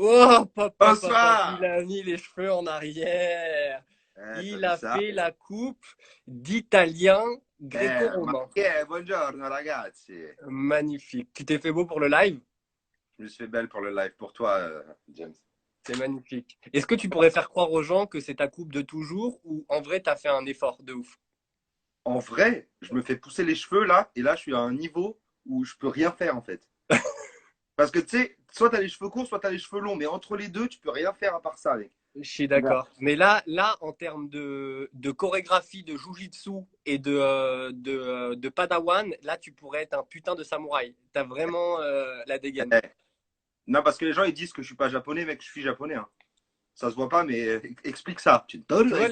Oh, papa, papa, il Bonsoir! a mis les cheveux en arrière. T'as Il vu a ça? fait la coupe d'italien Ma gréco-romain. che buongiorno ragazzi! Magnifique. Tu t'es fait beau pour le live? Je me suis fait belle pour le live pour toi, James. C'est magnifique. Est-ce que tu pourrais faire croire aux gens que c'est ta coupe de toujours ou en vrai t'as fait un effort de ouf? En vrai, je me fais pousser les cheveux là, et là je suis à un niveau où je peux rien faire en fait. Parce que tu sais, soit t'as les cheveux courts, soit t'as les cheveux longs, mais entre les deux, tu peux rien faire à part ça, mec. Je suis Regarde. d'accord. Mais là, en termes de chorégraphie, de jujitsu et de padawan, là, tu pourrais être un putain de samouraï. T'as vraiment la dégaine. Eh, non, parce que les gens ils disent que je suis pas japonais, mec, je suis japonais, hein. Ça se voit pas, mais explique ça. Tu vois,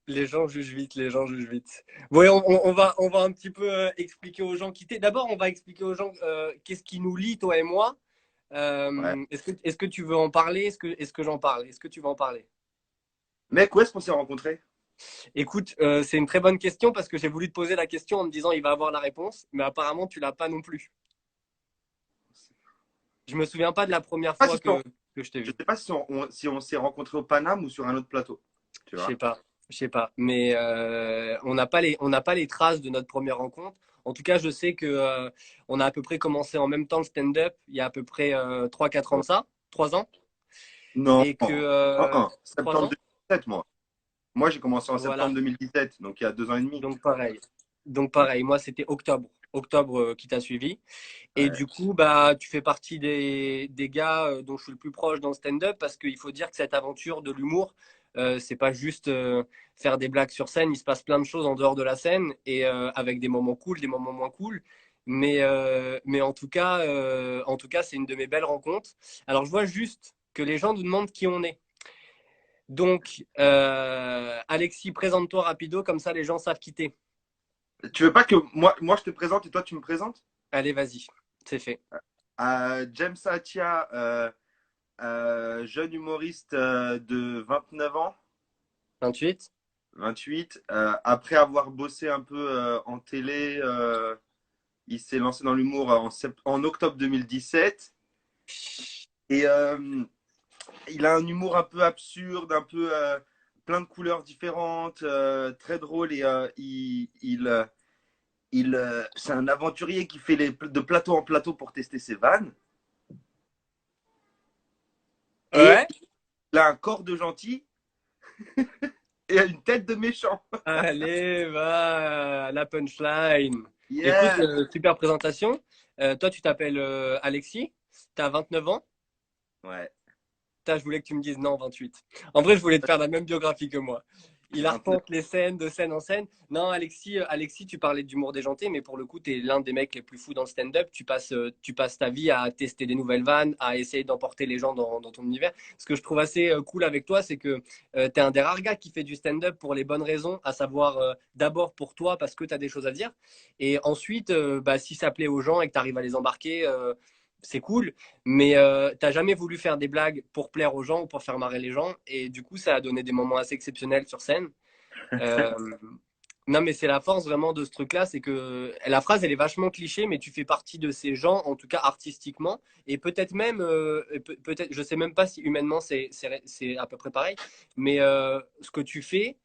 les gens jugent vite, les gens jugent vite. Oui, on va un petit peu expliquer aux gens qui t'es. D'abord, on va expliquer aux gens qu'est-ce qui nous lie, toi et moi. Ouais. Est-ce que tu veux en parler? Est-ce que j'en parle? Est-ce que tu veux en parler? Mec, où est-ce qu'on s'est rencontrés? Écoute, c'est une très bonne question parce que j'ai voulu te poser la question en me disant il va avoir la réponse, mais apparemment tu l'as pas non plus. Je me souviens pas de la première Ah, fois que je t'ai je vu. sais pas si on s'est rencontrés au Paname ou sur un autre plateau. Tu Je sais vois? pas, je sais pas. Mais on n'a pas les traces de notre première rencontre. En tout cas, je sais que on a à peu près commencé en même temps le stand-up il y a à peu près 3-4 ans de ça, 3 ans, Non, et que 3 septembre ans, 2017, moi. Moi, j'ai commencé en septembre voilà. 2017, donc il y a 2 ans et demi. Donc pareil. Donc pareil. Moi, c'était octobre qui t'a suivi. Et Ouais. du coup, bah, tu fais partie des gars dont je suis le plus proche dans le stand-up parce qu'il faut dire que cette aventure de l'humour, c'est pas juste faire des blagues sur scène. Il se passe plein de choses en dehors de la scène et avec des moments cool, des moments moins cool. Mais en tout cas, c'est une de mes belles rencontres. Alors, je vois juste que les gens nous demandent qui on est. Donc, Alexis, présente-toi rapido, comme ça les gens savent qui t'es. Tu veux pas que moi je te présente et toi tu me présentes? Allez, vas-y, c'est fait. James Atia, jeune humoriste de 29 ans, 28. 28. Après avoir bossé un peu en télé, il s'est lancé dans l'humour en octobre 2017. Et il a un humour un peu absurde, un peu plein de couleurs différentes, très drôle. Et c'est un aventurier qui fait de plateau en plateau pour tester ses vannes. Et Ouais. il a un corps de gentil et une tête de méchant. Allez, va, la punchline. Écoute, Yeah! super présentation. Toi, tu t'appelles Alexis, tu as 29 ans. Ouais, Putain, je voulais que tu me dises non, 28. En vrai, je voulais te faire la même biographie que moi. j'ai Il 29. arpente les scènes de scène en scène. Non, Alexis, tu parlais d'humour déjanté, mais pour le coup, tu es l'un des mecs les plus fous dans le stand-up. Tu passes ta vie à tester des nouvelles vannes, à essayer d'emporter les gens dans ton univers. Ce que je trouve assez cool avec toi, c'est que tu es un des rares gars qui fait du stand-up pour les bonnes raisons, à savoir d'abord pour toi, parce que tu as des choses à dire. Et ensuite, bah, si ça plaît aux gens et que tu arrives à les embarquer, c'est cool. Mais t'as jamais voulu faire des blagues pour plaire aux gens ou pour faire marrer les gens. Et du coup, ça a donné des moments assez exceptionnels sur scène. Euh, non, mais c'est la force vraiment de ce truc-là, c'est que la phrase, elle est vachement cliché, mais tu fais partie de ces gens, en tout cas artistiquement, et peut-être même, peut-être, je sais même pas si humainement c'est à peu près pareil, mais ce que tu fais,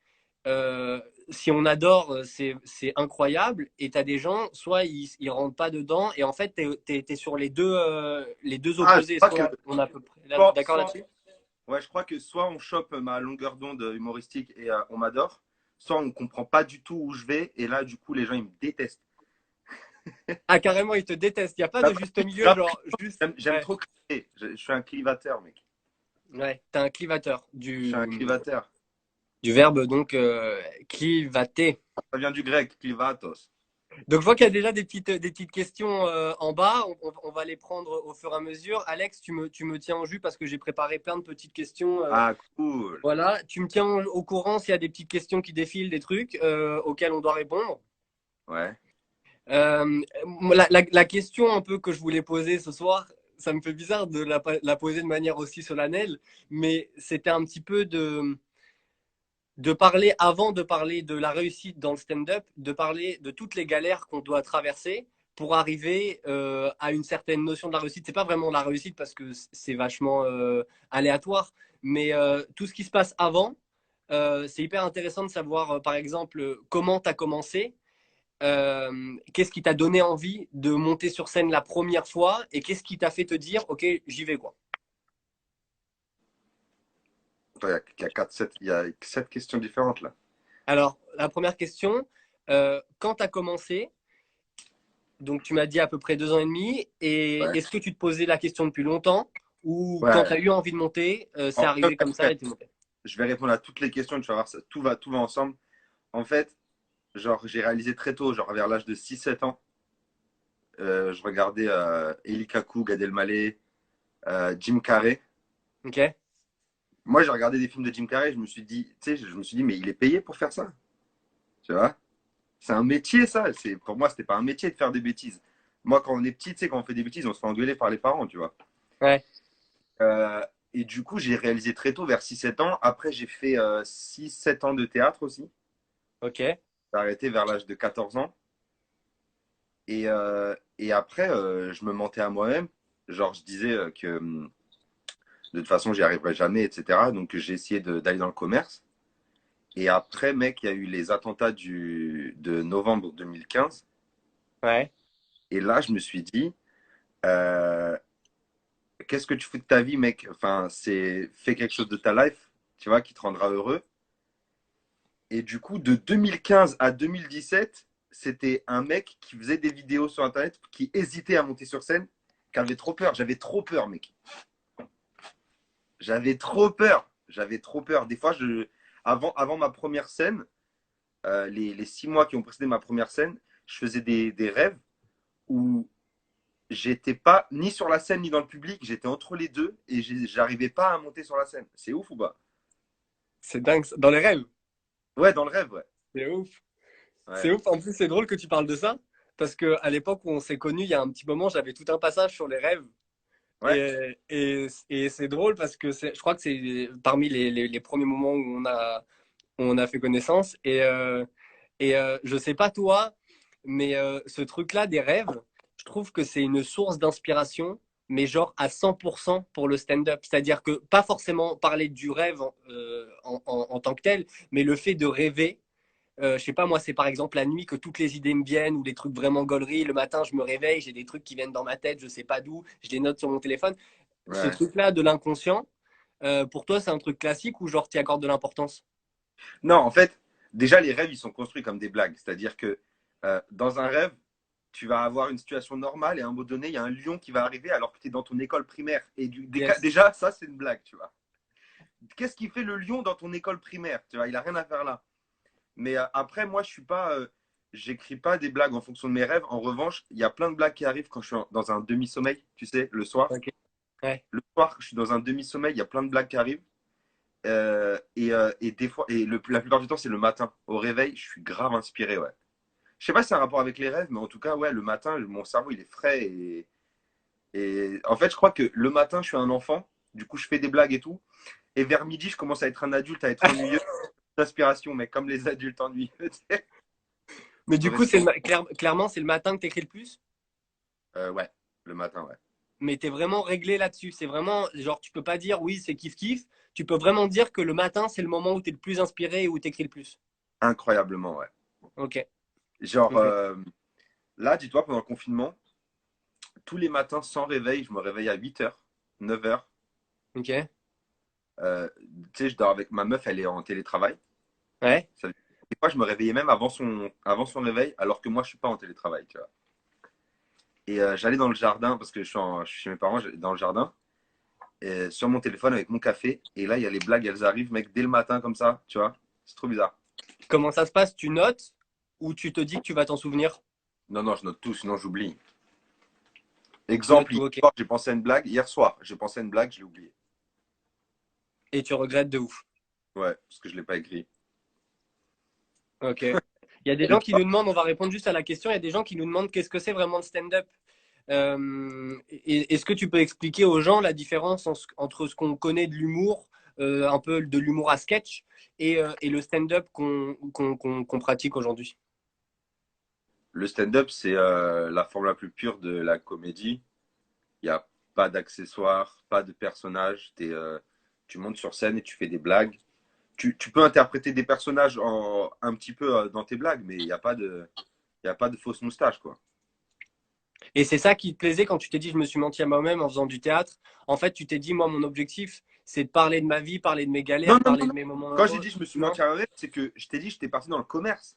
si on adore, c'est incroyable, et t'as des gens, soit ils rentrent pas dedans, et en fait, t'es sur les deux Ah, je opposés. Est-ce crois qu'on que a, on est à peu près d'accord soit, là-dessus? ouais, je crois que soit on chope ma longueur d'onde humoristique et on m'adore, soit on comprend pas du tout où je vais et là, du coup, les gens ils me détestent. Ah, carrément, ils te détestent. Il n'y a pas de juste milieu, Grave, genre, juste, j'aime ouais. trop crier. Je suis un clivateur, mec. Ouais, t'es un clivateur Je suis un clivateur. du verbe donc clivater. Ça vient du grec, clivatos. Donc je vois qu'il y a déjà des petites questions en bas. On va les prendre au fur et à mesure. Alex, tu me tiens en jus parce que j'ai préparé plein de petites questions. Ah, cool. Voilà, tu me tiens au courant s'il y a des petites questions qui défilent, des trucs auxquels on doit répondre. Ouais. Euh, la question un peu que je voulais poser ce soir, ça me fait bizarre de la poser de manière aussi solennelle, mais c'était un petit peu de parler, avant de parler de la réussite dans le stand-up, de parler de toutes les galères qu'on doit traverser pour arriver à une certaine notion de la réussite. C'est pas vraiment la réussite parce que c'est vachement aléatoire, mais tout ce qui se passe avant, c'est hyper intéressant de savoir, par exemple, comment tu as commencé, qu'est-ce qui t'a donné envie de monter sur scène la première fois et qu'est-ce qui t'a fait te dire, OK, j'y vais, quoi. Attends, il y a 7 questions différentes là. Alors, la première question, quand tu as commencé, donc tu m'as dit à peu près 2 ans et demi, et Ouais. est-ce que tu te posais la question depuis longtemps ou quand tu Ouais. as eu envie de monter, c'est En arrivé comme ça fait, et tu es monté? je vais répondre à toutes les questions, tu vas voir, ça, tout va ensemble. En fait, genre, j'ai réalisé très tôt, genre vers l'âge de 6 7 ans, je regardais Eli Kaku, Gad Elmaleh, Jim Carrey. OK. Moi, j'ai regardé des films de Jim Carrey, je me suis dit, tu sais, je me suis dit, mais il est payé pour faire ça, tu vois? C'est un métier, ça. Pour moi, c'était pas un métier de faire des bêtises. Moi, quand on est petit, tu sais, quand on fait des bêtises, on se fait engueuler par les parents, tu vois. Ouais. Euh, et du coup, j'ai réalisé très tôt, vers 6 7 ans. Après, j'ai fait 6 7 ans de théâtre aussi. OK. J'ai arrêté vers l'âge de 14 ans. Et après, je me mentais à moi-même. Genre, je disais que de toute façon, j'y arriverais jamais, etc. Donc, j'ai essayé d'aller dans le commerce. Et après, mec, il y a eu les attentats de novembre 2015. Ouais. Et là, je me suis dit, euh, qu'est-ce que tu fais de ta vie, mec? Enfin, fais quelque chose de ta life, tu vois, qui te rendra heureux. Et du coup, de 2015 à 2017, c'était un mec qui faisait des vidéos sur Internet, qui hésitait à monter sur scène, qui avait trop peur. J'avais trop peur, mec. J'avais trop peur. J'avais trop peur. Des fois, avant ma première scène, les 6 mois qui ont précédé ma première scène, je faisais des rêves où j'étais pas ni sur la scène ni dans le public, j'étais entre les deux et j'arrivais pas à monter sur la scène. C'est ouf ou pas? C'est dingue. Dans les rêves. Ouais, dans le rêve, ouais. C'est ouf. C'est Ouais. ouf. En plus, c'est drôle que tu parles de ça parce que à l'époque où on s'est connus, il y a un petit moment, j'avais tout un passage sur les rêves. Ouais. Et c'est drôle parce que je crois que c'est parmi les premiers moments où on a fait connaissance. Et je sais pas toi, mais ce truc-là des rêves, je trouve que c'est une source d'inspiration, mais genre à 100% pour le stand-up. C'est-à-dire que pas forcément parler du rêve en tant que tel, mais le fait de rêver. Je sais pas, moi, c'est par exemple la nuit que toutes les idées me viennent ou des trucs vraiment gauleries. Le matin, je me réveille, j'ai des trucs qui viennent dans ma tête, je sais pas d'où, je les note sur mon téléphone. Ce Ouais. truc-là de l'inconscient, pour toi, c'est un truc classique ou genre tu y accordes de l'importance? Non, en fait, déjà, les rêves, ils sont construits comme des blagues. C'est-à-dire que dans un rêve, tu vas avoir une situation normale et à un moment donné, il y a un lion qui va arriver alors que tu es dans ton école primaire. Et Yes. déjà, ça, c'est une blague, tu vois. Qu'est-ce qui fait le lion dans ton école primaire? Tu vois, il a rien à faire là. Mais après, moi, je suis pas. J'écris pas des blagues en fonction de mes rêves. En revanche, il y a plein de blagues qui arrivent quand je suis dans un demi-sommeil, tu sais, le soir. Ok. Ouais. Le soir, je suis dans un demi-sommeil, il y a plein de blagues qui arrivent. Et des fois, la plupart du temps, c'est le matin. Au réveil, je suis grave inspiré, ouais. Je sais pas si c'est un rapport avec les rêves, mais en tout cas, ouais, le matin, mon cerveau, il est frais. Et en fait, je crois que le matin, je suis un enfant. Du coup, je fais des blagues et tout. Et vers midi, je commence à être un adulte, à être ennuyeux. D'inspiration, mais comme les adultes ennuyeux. Mais Je du coup, reste sur. clairement, c'est le matin que tu écris le plus, Ouais, le matin, ouais. mais tu es vraiment réglé là-dessus. C'est vraiment, genre, tu peux pas dire oui, c'est kiff-kiff. Tu peux vraiment dire que le matin, c'est le moment où tu es le plus inspiré et où tu écris le plus. Incroyablement, ouais. Ok. Genre, Ok. là, dis-toi, pendant le confinement, tous les matins, sans réveil, je me réveille à 8 h, 9 h. Ok. Tu sais, je dors avec ma meuf, elle est en télétravail. Ouais. Des fois, je me réveillais même avant son réveil, alors que moi, je suis pas en télétravail, tu vois. Et j'allais dans le jardin, parce que je suis chez mes parents, j'allais dans le jardin, sur mon téléphone avec mon café. Et là, il y a les blagues, elles arrivent, mec, dès le matin, comme ça, tu vois. C'est trop bizarre. Comment ça se passe? Tu notes ou tu te dis que tu vas t'en souvenir? Non, non, je note tout, sinon j'oublie. Tu notes Exemple, hier tout, ok. soir, j'ai pensé à une blague. Hier soir, j'ai pensé à une blague, je l'ai oubliée. Et tu regrettes de ouf. Ouais, parce que je l'ai pas écrit. Ok. Il y a des Et gens qui toi? nous demandent, on va répondre juste à la question, il y a des gens qui nous demandent qu'est-ce que c'est vraiment le stand-up. Est-ce que tu peux expliquer aux gens la différence entre ce qu'on connaît de l'humour, un peu de l'humour à sketch, et le stand-up qu'on pratique aujourd'hui? Le stand-up, c'est la forme la plus pure de la comédie. Il n'y a pas d'accessoires, pas de personnages. Tu montes sur scène et tu fais des blagues. Tu peux interpréter des personnages un petit peu dans tes blagues, mais il y a pas de fausse moustache, quoi. Et c'est ça qui te plaisait quand tu t'es dit, je me suis menti à moi-même en faisant du théâtre. En fait, tu t'es dit, moi, mon objectif, c'est de parler de ma vie, parler de mes Non, galères, non, parler non, de non. mes moments Quand j'ai heureux. dit je me suis Non. menti à un c'est que je t'ai dit j'étais parti dans le commerce.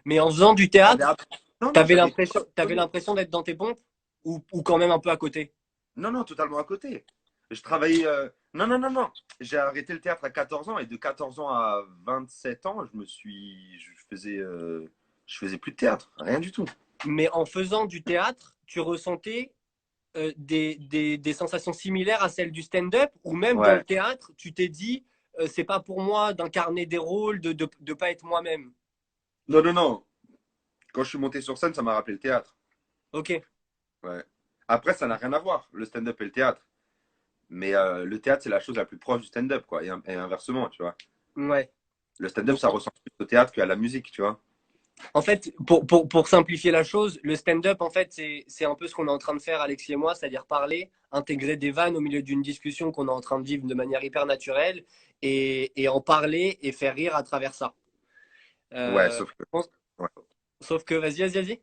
Mais en faisant du J'avais théâtre, app- Non, non, j'avais école de t'avais commerce. l'impression d'être dans tes pompes ou quand même un peu à côté. Non, non, totalement à côté. Je travaillais. Non, non, non, non. J'ai arrêté le théâtre à 14 ans et de 14 ans à 27 ans, je faisais plus de théâtre, rien du tout. Mais en faisant du théâtre, tu ressentais des sensations similaires à celles du stand-up ou même dans le Ouais. théâtre, tu t'es dit, c'est pas pour moi d'incarner des rôles, de pas être moi-même. Non, non, non. Quand je suis monté sur scène, ça m'a rappelé le théâtre. Ok, Ouais. Après, ça n'a rien à voir, le stand-up et le théâtre. Mais le théâtre, c'est la chose la plus proche du stand-up, quoi. Et inversement, tu vois. ouais. Le stand-up, Donc, ça ressemble plus au théâtre qu'à la musique, tu vois. en fait, pour simplifier la chose, le stand-up, en fait, c'est un peu ce qu'on est en train de faire, Alexis et moi, c'est-à-dire parler, intégrer des vannes au milieu d'une discussion qu'on est en train de vivre de manière hyper naturelle et en parler et faire rire à travers ça. Ouais, Euh, sauf que. bon, Ouais. sauf que, vas-y, vas-y, vas-y.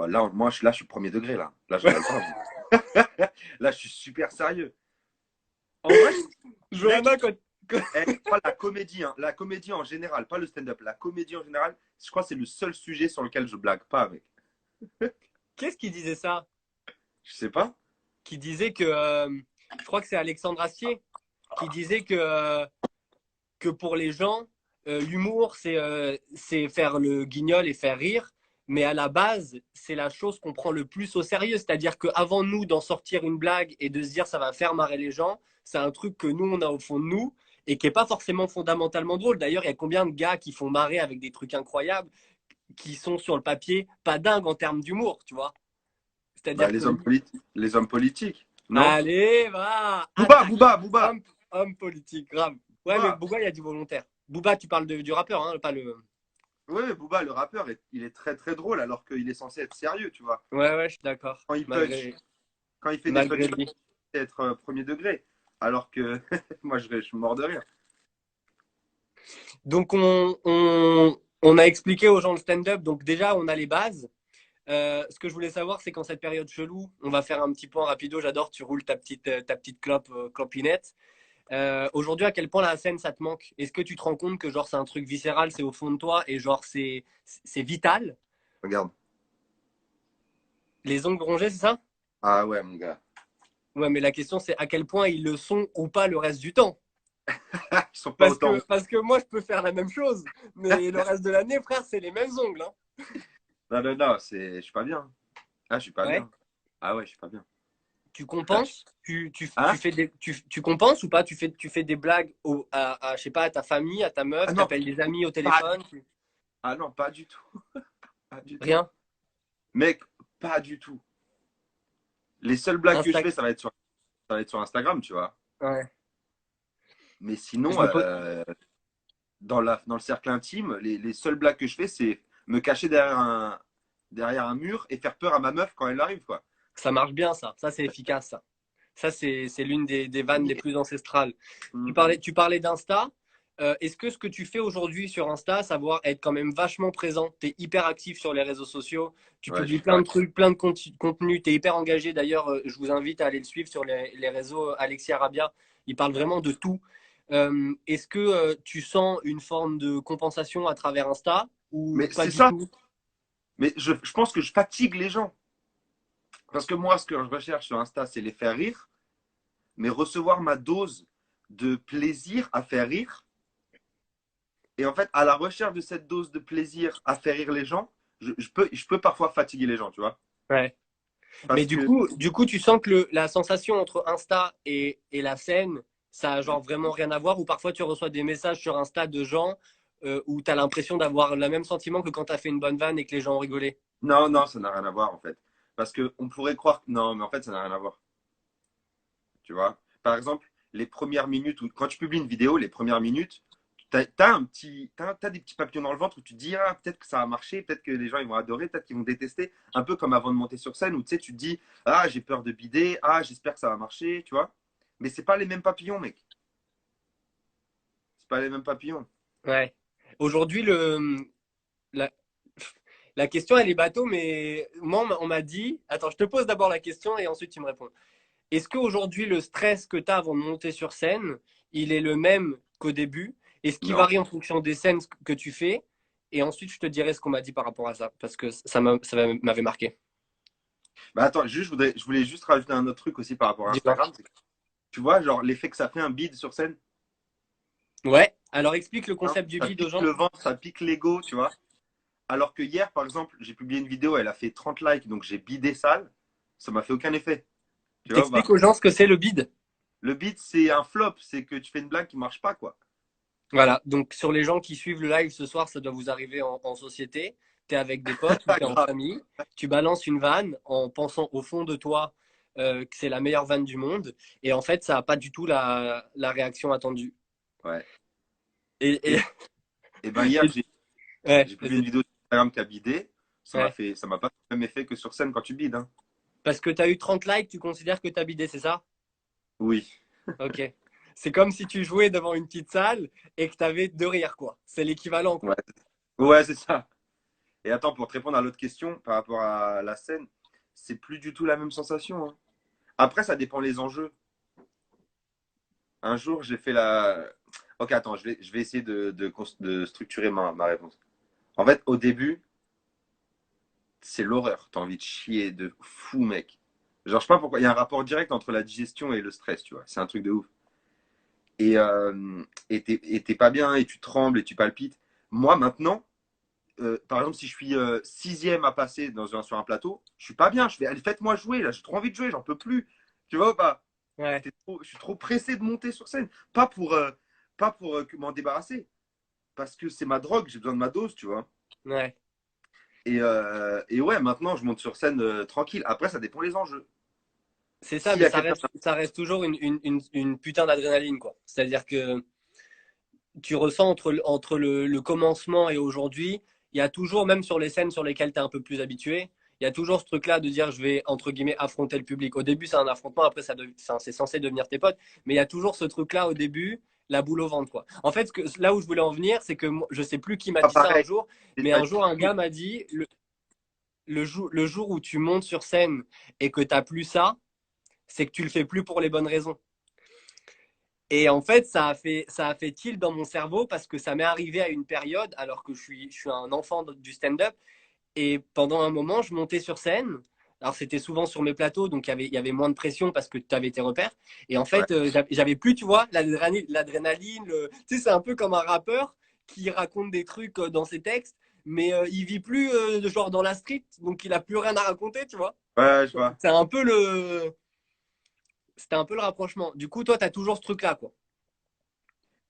Là, moi, je suis premier degré, là. Là, je rigole pas. Là, je suis super sérieux. En vrai, mec, Johanna, quand- pas la comédie, hein. La comédie en général, pas le stand-up. La comédie en général, je crois que c'est le seul sujet sur lequel je blague pas avec. qu'est-ce qui disait ça? Je sais pas. Qui disait que, je crois que c'est Alexandre Astier, qui disait que pour les gens, l'humour, c'est faire le guignol et faire rire. Mais à la base, c'est la chose qu'on prend le plus au sérieux. C'est-à-dire qu'avant nous d'en sortir une blague et de se dire ça va faire marrer les gens, c'est un truc que nous, on a au fond de nous et qui n'est pas forcément fondamentalement drôle. D'ailleurs, il y a combien de gars qui font marrer avec des trucs incroyables, qui sont sur le papier pas dingues en termes d'humour, tu vois. Bah, C'est-à-dire que, les hommes politiques, non? allez, va, Booba, attaque, Booba, Booba, homme politique, grave. Ouais, mais Booba. Bouba, il y a du volontaire. Bouba, tu parles du rappeur, hein, pas le. Ouais, Booba, le rappeur, il est très très drôle alors qu'il est censé être sérieux, tu vois. Ouais, ouais, je suis d'accord. Quand il punch, Malgré, quand il fait des malgré punchlines, lui. c'est être premier degré. Alors que moi, je suis mort de rire. Donc, on a expliqué aux gens le stand-up. Donc, déjà, on a les bases. Ce que je voulais savoir, c'est qu'en cette période chelou, on va faire un petit point rapido. J'adore, tu roules ta petite clope, clopinette. Aujourd'hui, à quel point la scène, ça te manque? Est-ce que tu te rends compte que genre c'est un truc viscéral, c'est au fond de toi et genre c'est vital? Regarde. Les ongles rongés, c'est ça? Ah ouais, mon gars. Ouais, mais la question, c'est à quel point ils le sont ou pas le reste du temps. Ils sont pas autant. Parce que moi, je peux faire la même chose, mais le reste de l'année, frère, c'est les mêmes ongles. Hein. Non, non, non, je suis pas bien. Ah, je suis pas Ouais. bien. Ah ouais, je suis pas bien. Tu Ah, compenses? Tu Hein? fais tu compenses ou pas? Tu fais des blagues je sais pas, à ta famille, à ta Ah meuf, non, t'appelles des amis au pas, téléphone? ah non, pas du tout. Pas du tout. Rien. Mec, pas du tout. Les seules blagues que je Insta. fais, ça va être sur Instagram, tu vois. Ouais. Mais Je sinon, me pose... dans le cercle intime, les seules blagues que je fais, c'est me cacher derrière un mur et faire peur à ma meuf quand elle arrive, quoi. Ça marche bien, ça. Ça, c'est efficace, ça. Ça, c'est l'une des vannes les Yeah. plus ancestrales. Mhm. Tu parlais d'Insta. Est-ce que ce que tu fais aujourd'hui sur Insta, savoir être quand même vachement présent, tu es hyper actif sur les réseaux sociaux, tu Ouais, je publies suis plein pas. de trucs, plein de contenus, tu es hyper engagé. D'ailleurs, je vous invite à aller le suivre sur les réseaux Alexis Arabia. Il parle vraiment de tout. Est-ce que tu sens une forme de compensation à travers Insta ou Mais pas c'est du ça. tout? Mais je pense que je fatigue les gens. Parce que moi, ce que je recherche sur Insta, c'est les faire rire, mais recevoir ma dose de plaisir à faire rire. Et en fait, à la recherche de cette dose de plaisir à faire rire les gens, je peux parfois fatiguer les gens, tu vois. Ouais. Mais Parce que, du coup, tu sens que la sensation entre Insta et la scène, ça a genre vraiment rien à voir, ou parfois tu reçois des messages sur Insta de gens où tu as l'impression d'avoir le même sentiment que quand tu as fait une bonne vanne et que les gens ont rigolé. non, non, ça n'a rien à voir, en fait. Parce qu'on pourrait croire que non, mais en fait, ça n'a rien à voir. Tu vois. Par exemple, les premières minutes, quand tu publies une vidéo, les premières minutes, t'as des petits papillons dans le ventre où tu te dis, ah, peut-être que ça va marcher, peut-être que les gens ils vont adorer, peut-être qu'ils vont détester. Un peu comme avant de monter sur scène où tu sais, tu te dis, ah, j'ai peur de bider, ah, j'espère que ça va marcher, tu vois. Mais c'est pas les mêmes papillons, mec. C'est pas les mêmes papillons. Ouais. Aujourd'hui, la, la question, elle est bateau, mais moi, on m'a dit. Attends, je te pose d'abord la question et ensuite tu me réponds. Est-ce qu'aujourd'hui, le stress que tu as avant de monter sur scène, il est le même qu'au début? Est-ce qu'il Non. varie en fonction des scènes que tu fais? Et ensuite, je te dirai ce qu'on m'a dit par rapport à ça, parce que ça m'avait marqué. Bah attends, juste, je voulais juste rajouter un autre truc aussi par rapport à Dis-moi. Instagram. Tu vois, genre l'effet que ça fait un bid sur scène, Ouais. Alors, explique le hein, concept du ça bide aux pique gens. le ventre, ça pique l'ego, tu vois. Alors que hier, par exemple, j'ai publié une vidéo, elle a fait 30 likes, donc j'ai bidé sale. Ça m'a fait aucun effet. Tu vois, T'expliques bah, aux gens ce que c'est le bide. le bid, c'est un flop, c'est que tu fais une blague qui marche pas, quoi. Voilà. Donc, sur les gens qui suivent le live ce soir, ça doit vous arriver en société. Tu es avec des potes ou tu es en Grave. famille. Tu balances une vanne en pensant au fond de toi que c'est la meilleure vanne du monde. Et en fait, ça n'a pas du tout la réaction attendue. Ouais. Et, Et, et ben hier, et- ouais, j'ai publié une vas-y. vidéo sur Instagram qui a bidé. Ouais. Ça m'a pas fait le même effet que sur scène quand tu bides, hein. Parce que tu as eu 30 likes, tu considères que tu as bidé, c'est ça? Oui. Ok. C'est comme si tu jouais devant une petite salle et que tu avais deux rires, quoi. C'est l'équivalent, Ouais, quoi. ouais, c'est ça. Et attends, pour te répondre à l'autre question par rapport à la scène, c'est plus du tout la même sensation, hein. Après, ça dépend les enjeux. Un jour, j'ai fait la. Ok, attends, je vais essayer de structurer ma réponse. En fait, au début, c'est l'horreur. T'as envie de chier de fou, mec. Genre, je sais pas pourquoi. Il y a un rapport direct entre la digestion et le stress, tu vois. C'est un truc de ouf. Et t'es pas bien, et tu trembles, et tu palpites. Moi, maintenant, par exemple, si je suis sixième à passer sur un plateau, je suis pas bien. Je fais, allez, faites-moi jouer, là. J'ai trop envie de jouer, j'en peux plus. Tu vois ou pas? Ouais, Je suis trop pressé de monter sur scène. Pas pour m'en débarrasser. Parce que c'est ma drogue, j'ai besoin de ma dose, tu vois. ouais. Et ouais, maintenant, je monte sur scène tranquille. Après, ça dépend les enjeux. C'est ça, S'il y mais a quelqu'un. ça reste toujours une putain d'adrénaline, quoi. C'est-à-dire que tu ressens entre le commencement et aujourd'hui, il y a toujours, même sur les scènes sur lesquelles tu es un peu plus habitué, il y a toujours ce truc-là de dire je vais, entre guillemets, affronter le public. Au début, c'est un affrontement, après, c'est censé devenir tes potes, mais il y a toujours ce truc-là au début, la boule au ventre, quoi. En fait, là où je voulais en venir, c'est que je sais plus qui m'a Pas dit ça un pareil. jour, C'est mais pas un du jour, un tout. gars m'a dit le jour où tu montes sur scène et que tu n'as plus ça, c'est que tu le fais plus pour les bonnes raisons. Et en fait, ça a fait tilt dans mon cerveau parce que ça m'est arrivé à une période, alors que je suis un enfant du stand-up. Et pendant un moment, je montais sur scène. Alors, c'était souvent sur mes plateaux, donc il y avait moins de pression parce que tu avais tes repères. Et en Ouais. fait, j'avais plus, tu vois, l'adrénaline. Tu sais, c'est un peu comme un rappeur qui raconte des trucs dans ses textes, mais il vit plus genre dans la street, donc il a plus rien à raconter, tu vois. Ouais, je vois. C'est un peu c'était un peu le rapprochement. Du coup, toi, tu as toujours ce truc-là, quoi.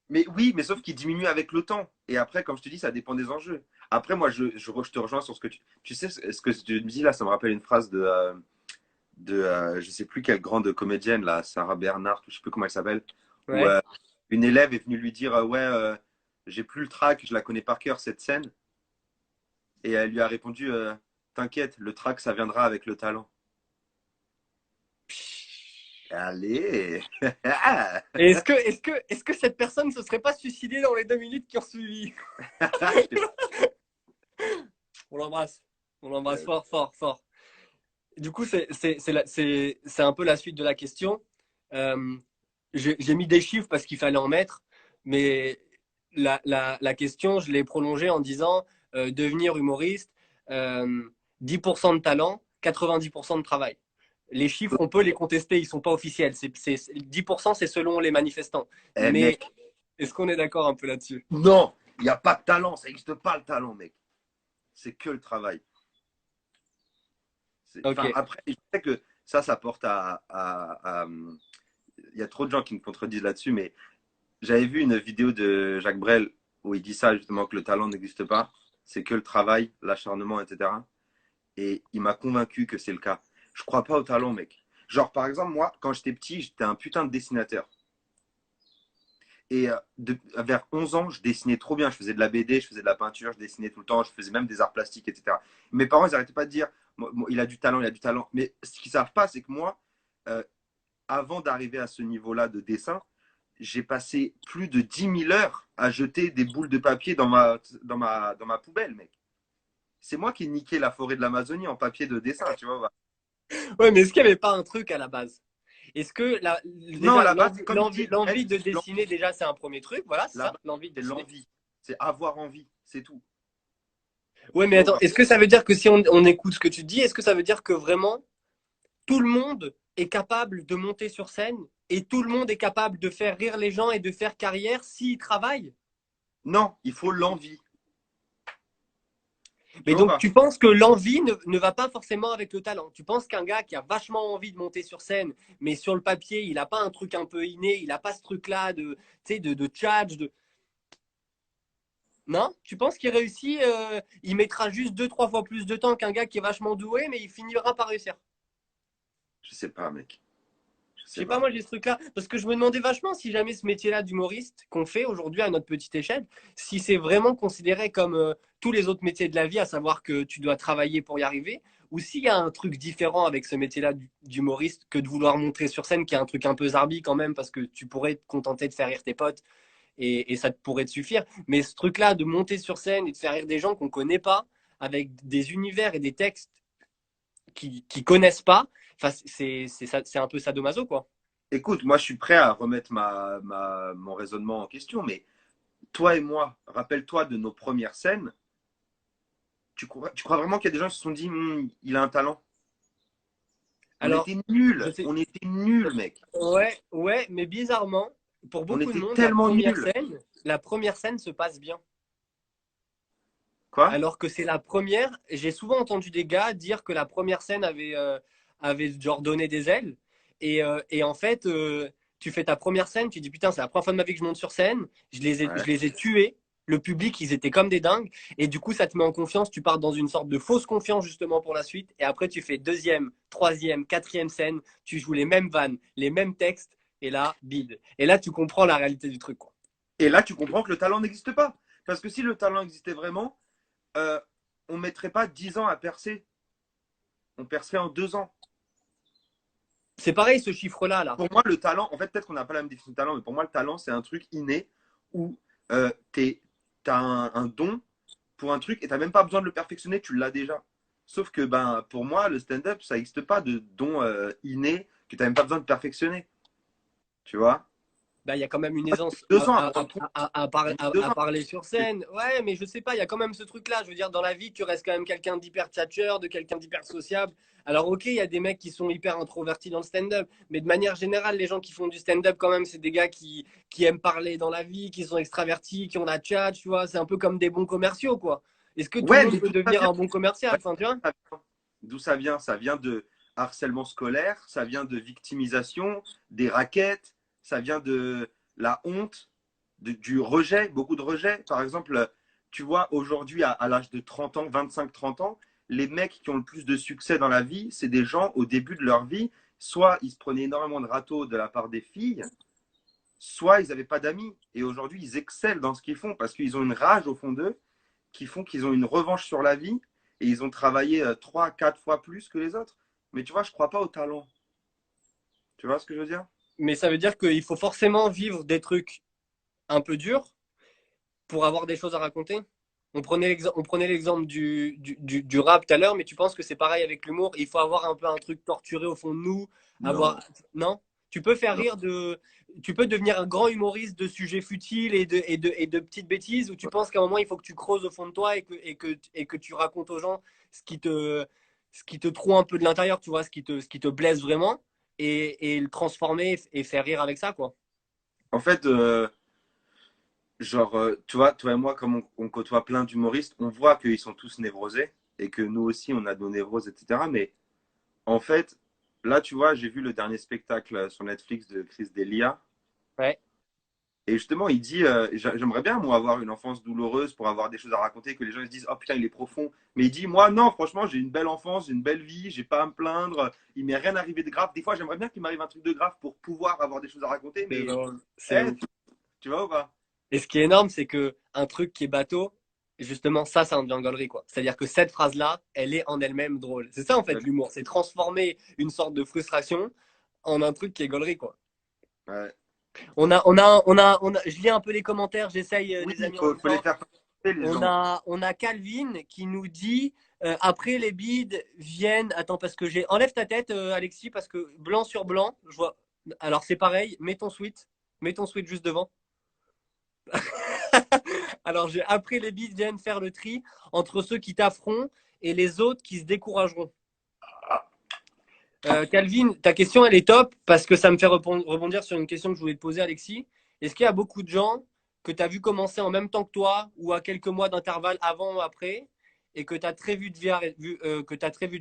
Mais oui, mais sauf qu'il diminue avec le temps. Et après, comme je te dis, ça dépend des enjeux. Après, moi, je te rejoins sur ce que tu sais, ce que tu me dis là, ça me rappelle une phrase de je sais plus quelle grande comédienne, là, Sarah Bernhardt, ou je sais plus comment elle s'appelle, où Ouais. une élève est venue lui dire ouais, j'ai plus le trac, je la connais par cœur, cette scène. Et elle lui a répondu t'inquiète, le trac, ça viendra avec le talent. Allez. Et est-ce que cette personne se serait pas suicidée dans les 2 minutes qui ont suivi? On l'embrasse. On l'embrasse fort, fort, fort. Du coup, c'est un peu la suite de la question. Euh, j'ai mis des chiffres parce qu'il fallait en mettre, mais la question, je l'ai prolongée en disant devenir humoriste, euh, 10% de talent, 90% de travail. Les chiffres, on peut les contester, ils ne sont pas officiels. 10%, c'est selon les manifestants. Eh Mais mec, est-ce qu'on est d'accord un peu là-dessus? non, il n'y a pas de talent, ça n'existe pas le talent, mec. C'est que le travail. Ok. Enfin, après, je sais que ça porte il y a trop de gens qui me contredisent là-dessus, mais j'avais vu une vidéo de Jacques Brel où il dit ça, justement, que le talent n'existe pas. C'est que le travail, l'acharnement, etc. Et il m'a convaincu que c'est le cas. Je crois pas au talent, mec. Genre, par exemple, moi, quand j'étais petit, j'étais un putain de dessinateur. Et vers 11 ans, je dessinais trop bien. Je faisais de la BD, je faisais de la peinture, je dessinais tout le temps, je faisais même des arts plastiques, etc. Mes parents, ils n'arrêtaient pas de dire, il a du talent, il a du talent. Mais ce qu'ils ne savent pas, c'est que moi, euh, avant d'arriver à ce niveau-là de dessin, j'ai passé plus de 10 000 heures à jeter des boules de papier dans ma poubelle, mec. C'est moi qui ai niqué la forêt de l'Amazonie en papier de dessin, tu vois. Ouais, mais est-ce qu'il n'y avait pas un truc à la base? Est-ce que Non, déjà là-bas, comme il dit, l'envie de l'envie. dessiner, déjà, c'est un premier truc, voilà, c'est ça, Là-bas, l'envie de c'est dessiner. l'envie. C'est avoir envie, c'est tout. Ouais, Tu mais attends, vois. est-ce que ça veut dire que si on écoute ce que tu dis, est-ce que ça veut dire que vraiment tout le monde est capable de monter sur scène et tout le monde est capable de faire rire les gens et de faire carrière s'il travaille? Non, il faut l'envie. Tu Mais vois ou donc, pas? tu penses que l'envie ne va pas forcément avec le talent. Tu penses qu'un gars qui a vachement envie de monter sur scène, mais sur le papier, il n'a pas un truc un peu inné, il n'a pas ce truc-là de tchatch, de. Non? Tu penses qu'il réussit, il mettra juste deux, trois fois plus de temps qu'un gars qui est vachement doué, mais il finira par réussir? Je sais pas, mec. Je Je sais sais pas, pas. moi j'ai ce truc-là, parce que je me demandais vachement si jamais ce métier-là d'humoriste qu'on fait aujourd'hui à notre petite échelle, si c'est vraiment considéré comme tous les autres métiers de la vie, à savoir que tu dois travailler pour y arriver, ou s'il y a un truc différent avec ce métier-là d'humoriste que de vouloir montrer sur scène, qui est un truc un peu zarbi quand même, parce que tu pourrais te contenter de faire rire tes potes et ça te pourrait te suffire. Mais ce truc-là de monter sur scène et de faire rire des gens qu'on connaît pas, avec des univers et des textes qui connaissent pas, enfin, c'est un peu sadomaso, quoi. Écoute, moi, je suis prêt à remettre mon raisonnement en question, mais toi et moi, rappelle-toi de nos premières scènes. Tu crois vraiment qu'il y a des gens qui se sont dit, il a un talent? On Alors, était je nuls. sais, On était nuls, mec. ouais, ouais, mais bizarrement, pour On beaucoup de était monde, tellement nuls. la première scène se passe bien. Quoi? Alors que c'est la première, j'ai souvent entendu des gars dire que la première scène avait genre donné des ailes. Et en fait, tu fais ta première scène, tu dis putain, c'est la première fois de ma vie que je monte sur scène, je Ouais. les ai tués. Le public, ils étaient comme des dingues. Et du coup, ça te met en confiance. Tu pars dans une sorte de fausse confiance justement pour la suite. Et après, tu fais deuxième, troisième, quatrième scène. Tu joues les mêmes vannes, les mêmes textes. Et là, bide. Et là, tu comprends la réalité du truc, quoi. Et là, tu comprends que le talent n'existe pas. Parce que si le talent existait vraiment, euh, on ne mettrait pas 10 ans à percer. On percerait en 2 ans. C'est pareil, ce chiffre-là, là. Pour moi, le talent, en fait, peut-être qu'on n'a pas la même définition de talent, mais pour moi, le talent, c'est un truc inné où tu as un don pour un truc et tu n'as même pas besoin de le perfectionner, tu l'as déjà. Sauf que ben, pour moi, le stand-up, ça n'existe pas de don inné que tu n'as même pas besoin de perfectionner. Tu vois? Bah, il y a quand même une aisance 2 ans à prendre ton. J'ai mis deux à ans. parler sur scène. Ouais, mais je sais pas, il y a quand même ce truc-là. Je veux dire, dans la vie, tu restes quand même quelqu'un d'hyper tchatcheur, de quelqu'un d'hyper sociable. Alors, ok, il y a des mecs qui sont hyper introvertis dans le stand-up, mais de manière générale, les gens qui font du stand-up, quand même, c'est des gars qui aiment parler dans la vie, qui sont extravertis, qui ont la tchatch, tu vois. C'est un peu comme des bons commerciaux, quoi. Est-ce que tout le Ouais, monde mais peut d'où ça devenir vient? un bon commercial? Ouais, Enfin, tu vois? ça vient. D'où ça vient? Ça vient de harcèlement scolaire, ça vient de victimisation, des raquettes, ça vient de la honte, du rejet, beaucoup de rejet. Par exemple, tu vois, aujourd'hui, à l'âge de 30 ans, 25-30 ans, les mecs qui ont le plus de succès dans la vie, c'est des gens au début de leur vie, soit ils se prenaient énormément de râteaux de la part des filles, soit ils n'avaient pas d'amis. Et aujourd'hui, ils excellent dans ce qu'ils font parce qu'ils ont une rage au fond d'eux qui font qu'ils ont une revanche sur la vie et ils ont travaillé 3, 4 fois plus que les autres. Mais tu vois, je crois pas au talent. Tu vois ce que je veux dire? Mais ça veut dire qu'il faut forcément vivre des trucs un peu durs pour avoir des choses à raconter. On prenait l'exemple du rap tout à l'heure, mais tu penses que c'est pareil avec l'humour. Il faut avoir un peu un truc torturé au fond de nous. Avoir. Non, Non? Tu peux faire non. rire de. Tu peux devenir un grand humoriste de sujets futiles et de petites bêtises, ou tu penses qu'à un moment, il faut que tu creuses au fond de toi et que tu racontes aux gens ce qui te trouve un peu de l'intérieur, tu vois, ce qui te blesse vraiment, et le transformer et faire rire avec ça, quoi. En fait, genre, tu vois, toi et moi, comme on côtoie plein d'humoristes, on voit qu'ils sont tous névrosés et que nous aussi, on a nos névroses, etc. Mais en fait, là, tu vois, j'ai vu le dernier spectacle sur Netflix de Chris D'Elia. Ouais. Et justement, il dit, j'aimerais bien, moi, avoir une enfance douloureuse pour avoir des choses à raconter, que les gens se disent, oh putain, il est profond. Mais il dit, moi, non, franchement, j'ai une belle enfance, j'ai une belle vie, j'ai pas à me plaindre, il m'est rien arrivé de grave. Des fois, j'aimerais bien qu'il m'arrive un truc de grave pour pouvoir avoir des choses à raconter, C'est mais drôle. C'est eh, ouf. Tu vois ou pas? Et ce qui est énorme, c'est que un truc qui est bateau, justement, ça en devient gaulerie, quoi. C'est-à-dire que cette phrase-là, elle est en elle-même drôle. C'est ça, en fait, Ouais. l'humour. C'est transformer une sorte de frustration en un truc qui est gaulerie, quoi. Ouais. Je lis un peu les commentaires, j'essaye, Oui, les amis, en même faut les temps. faire participer, les gens. On a Calvin qui nous dit après les bides viennent. Attends, parce que j'ai. Enlève ta tête, Alexis, parce que blanc sur blanc, je vois. Alors c'est pareil, mets ton sweat juste devant. Alors j'ai après les bides viennent faire le tri entre ceux qui tafferont et les autres qui se décourageront. Calvin, ta question elle est top parce que ça me fait rebondir sur une question que je voulais te poser, Alexis. Est-ce qu'il y a beaucoup de gens que tu as vu commencer en même temps que toi ou à quelques mois d'intervalle avant ou après et que tu as très vu de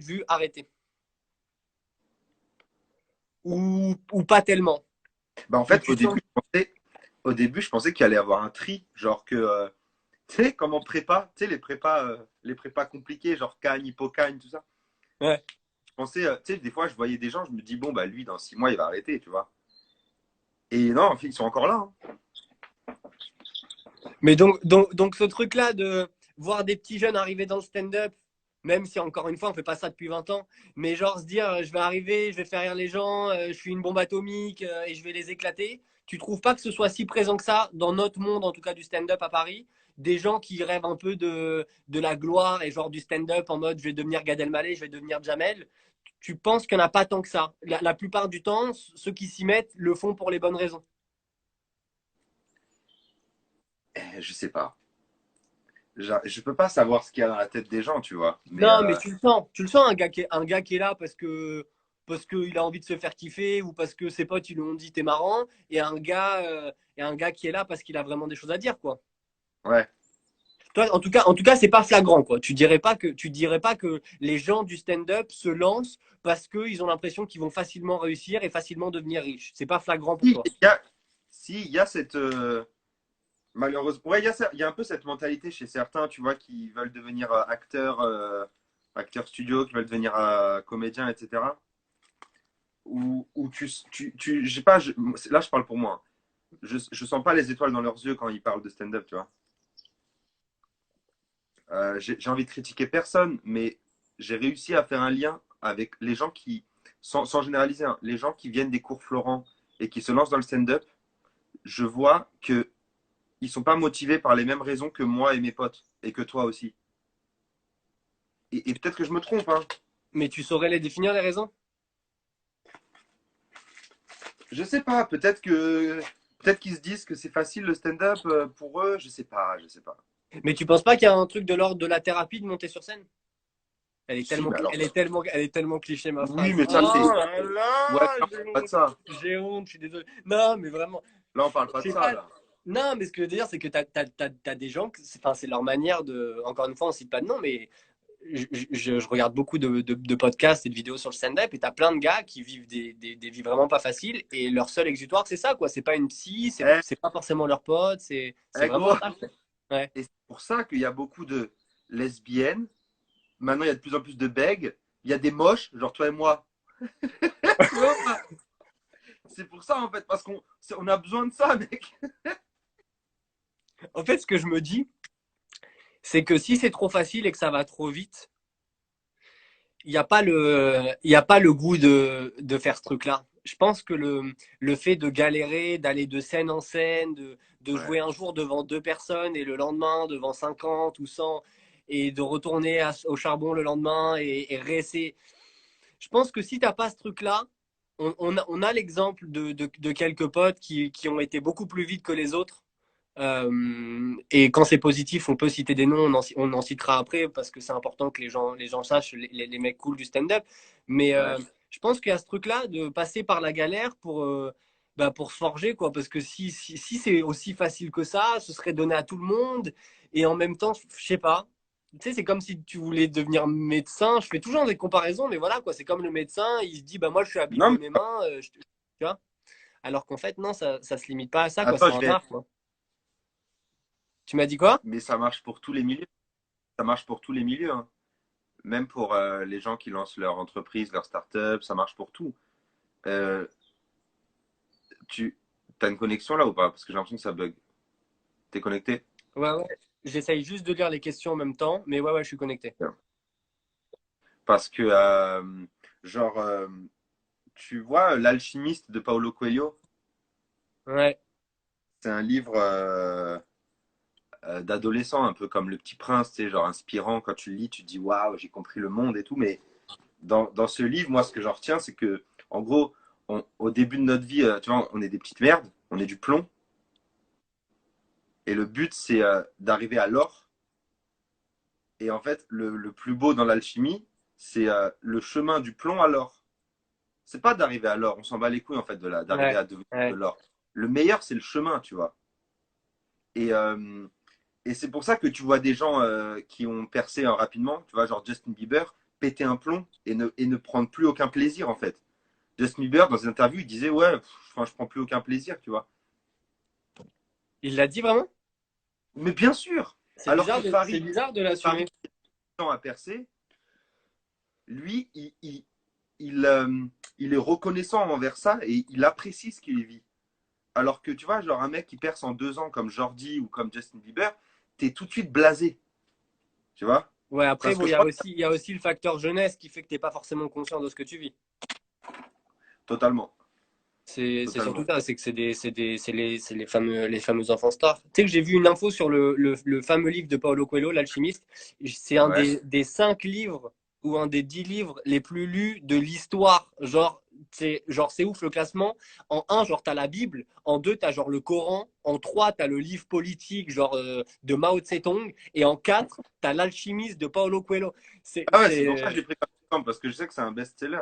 vue arrêter ou pas tellement? Bah, en Ou fait, tu sens. au début, je pensais qu'il allait y avoir un tri, genre que, tu sais, comme en prépa, tu sais, les prépas compliqués, genre Cagne, Hippocagne, tout ça. Ouais. Je pensais, tu sais, des fois, je voyais des gens, je me dis, bon, bah, lui, dans 6 mois, il va arrêter, tu vois. Et non, en fait, ils sont encore là, hein. Mais donc ce truc-là de voir des petits jeunes arriver dans le stand-up, même si encore une fois on fait pas ça depuis 20 ans, mais genre se dire je vais arriver, je vais faire rire les gens, je suis une bombe atomique et je vais les éclater, tu trouves pas que ce soit si présent que ça dans notre monde, en tout cas du stand-up à Paris, des gens qui rêvent un peu de la gloire et genre du stand-up en mode je vais devenir Gad Elmaleh, je vais devenir Jamel, tu penses qu'il n'y en a pas tant que ça? La plupart du temps, ceux qui s'y mettent le font pour les bonnes raisons. Je sais pas. Je peux pas savoir ce qu'il y a dans la tête des gens, tu vois. Mais Non, mais tu le sens un gars qui est là parce que il a envie de se faire kiffer ou parce que ses potes ils lui ont dit t'es marrant et un gars qui est là parce qu'il a vraiment des choses à dire quoi. ouais. Toi, en tout cas, c'est pas flagrant quoi. Tu dirais pas que les gens du stand-up se lancent parce qu'ils ont l'impression qu'ils vont facilement réussir et facilement devenir riches. C'est pas flagrant pour Si, toi. il y a cette. Malheureusement. Ouais, il y a un peu cette mentalité chez certains, tu vois, qui veulent devenir acteurs studio, qui veulent devenir comédiens, etc. Où j'ai pas, là, je parle pour moi, hein. Je sens pas les étoiles dans leurs yeux quand ils parlent de stand-up, tu vois. J'ai envie de critiquer personne, mais j'ai réussi à faire un lien avec les gens qui, sans généraliser, hein, les gens qui viennent des cours Florent et qui se lancent dans le stand-up. Je vois que ils sont pas motivés par les mêmes raisons que moi et mes potes, et que toi aussi. Et peut-être que je me trompe, hein. Mais tu saurais les définir les raisons? Je sais pas, peut-être qu'ils se disent que c'est facile le stand-up pour eux, je sais pas, je sais pas. Mais tu penses pas qu'il y a un truc de l'ordre de la thérapie de monter sur scène? Si, mais alors. Elle est tellement cliché ma Oui, phrase. mais ça c'est. Oh là Ouais, là, on parle pas de ça. j'ai honte, je suis désolé. Non, mais vraiment, Là, on parle pas je de sais ça, pas. là. Non, mais ce que je veux dire, c'est que t'as des gens, enfin, c'est leur manière de. Encore une fois, on cite pas de nom, mais je regarde beaucoup de podcasts et de vidéos sur le stand-up et t'as plein de gars qui vivent des vies vraiment pas faciles et leur seul exutoire, c'est ça, quoi. C'est pas une psy, Eh, c'est pas forcément leur pote, c'est vraiment gros. ça. Ouais. Et c'est pour ça qu'il y a beaucoup de lesbiennes. Maintenant, il y a de plus en plus de bègues. Il y a des moches, genre toi et moi. Tu vois, c'est pour ça, en fait, parce on a besoin de ça, mec. En fait, ce que je me dis, c'est que si c'est trop facile et que ça va trop vite, il y a pas le goût de faire ce truc-là. Je pense que le fait de galérer, d'aller de scène en scène, de Ouais. jouer un jour devant deux personnes et le lendemain devant 50 ou 100 et de retourner au charbon le lendemain et réessayer. Je pense que si t'as pas ce truc-là, on a l'exemple de quelques potes qui ont été beaucoup plus vite que les autres et quand c'est positif, on peut citer des noms, on en citera après parce que c'est important que les gens sachent les mecs cool du stand-up. Mais Ouais. je pense qu'il y a ce truc-là de passer par la galère pour se forger, quoi. Parce que si c'est aussi facile que ça, ce serait donné à tout le monde. Et en même temps, je sais pas. Tu sais, c'est comme si tu voulais devenir médecin. Je fais toujours des comparaisons, mais voilà, quoi. C'est comme le médecin, il se dit, bah moi, je suis habile Non, de mais mes mains, tu vois. Alors qu'en fait, non, ça se limite pas à ça, quoi. C'est attends, un art, quoi. Tu m'as dit quoi? mais ça marche pour tous les milieux. Ça marche pour tous les milieux, hein. Même pour les gens qui lancent leur entreprise, leur start-up, ça marche pour tout. Euh, tu, T'as une connexion là ou pas? Parce que j'ai l'impression que ça bug. T'es connecté? Ouais, ouais. J'essaye juste de lire les questions en même temps, mais ouais, ouais, je suis connecté. Bien. Parce que, genre, tu vois, L'Alchimiste de Paulo Coelho, Ouais, c'est un livre d'adolescent, un peu comme Le Petit Prince, tu sais, genre inspirant. Quand tu le lis, tu te dis waouh, j'ai compris le monde et tout. Mais dans ce livre, moi, ce que j'en retiens, c'est que, en gros, au début de notre vie, tu vois, on est des petites merdes, on est du plomb. Et le but, c'est d'arriver à l'or. Et en fait, le plus beau dans l'alchimie, c'est le chemin du plomb à l'or. C'est pas d'arriver à l'or, on s'en bat les couilles en fait d'arriver ouais, à devenir de ouais. l'or. Le meilleur, c'est le chemin, tu vois. Et, euh, et c'est pour ça que tu vois des gens qui ont percé rapidement, tu vois, genre Justin Bieber, péter un plomb et ne prendre plus aucun plaisir en fait. Justin Bieber, dans une interview, il disait ouais, je prends plus aucun plaisir, tu vois. Il l'a dit vraiment? Mais bien sûr, alors que C'est bizarre de Farid l'assumer. a percé, lui, il est reconnaissant envers ça et il apprécie ce qu'il vit. Alors que tu vois, genre un mec qui perce en 2 ans comme Jordi ou comme Justin Bieber, t'es tout de suite blasé, tu vois. Ouais, après, Parce bon, que je crois que il y a aussi le facteur jeunesse qui fait que t'es pas forcément conscient de ce que tu vis. totalement, C'est surtout totalement. ça, c'est que c'est les fameux enfants stars. Tu sais que j'ai vu une info sur le fameux livre de Paulo Coelho, L'Alchimiste. C'est un Ouais. des 5 livres ou un des 10 livres les plus lus de l'histoire. Genre, c'est ouf le classement. En un, genre, t'as la Bible. En deux, t'as genre le Coran. En trois, t'as le livre politique, genre de Mao Tse-tung. Et en quatre, t'as L'Alchimiste de Paulo Coelho. C'est, Ah ouais, c'est pour ça que c'est, j'ai pris comme exemple, parce que je sais que c'est un best-seller.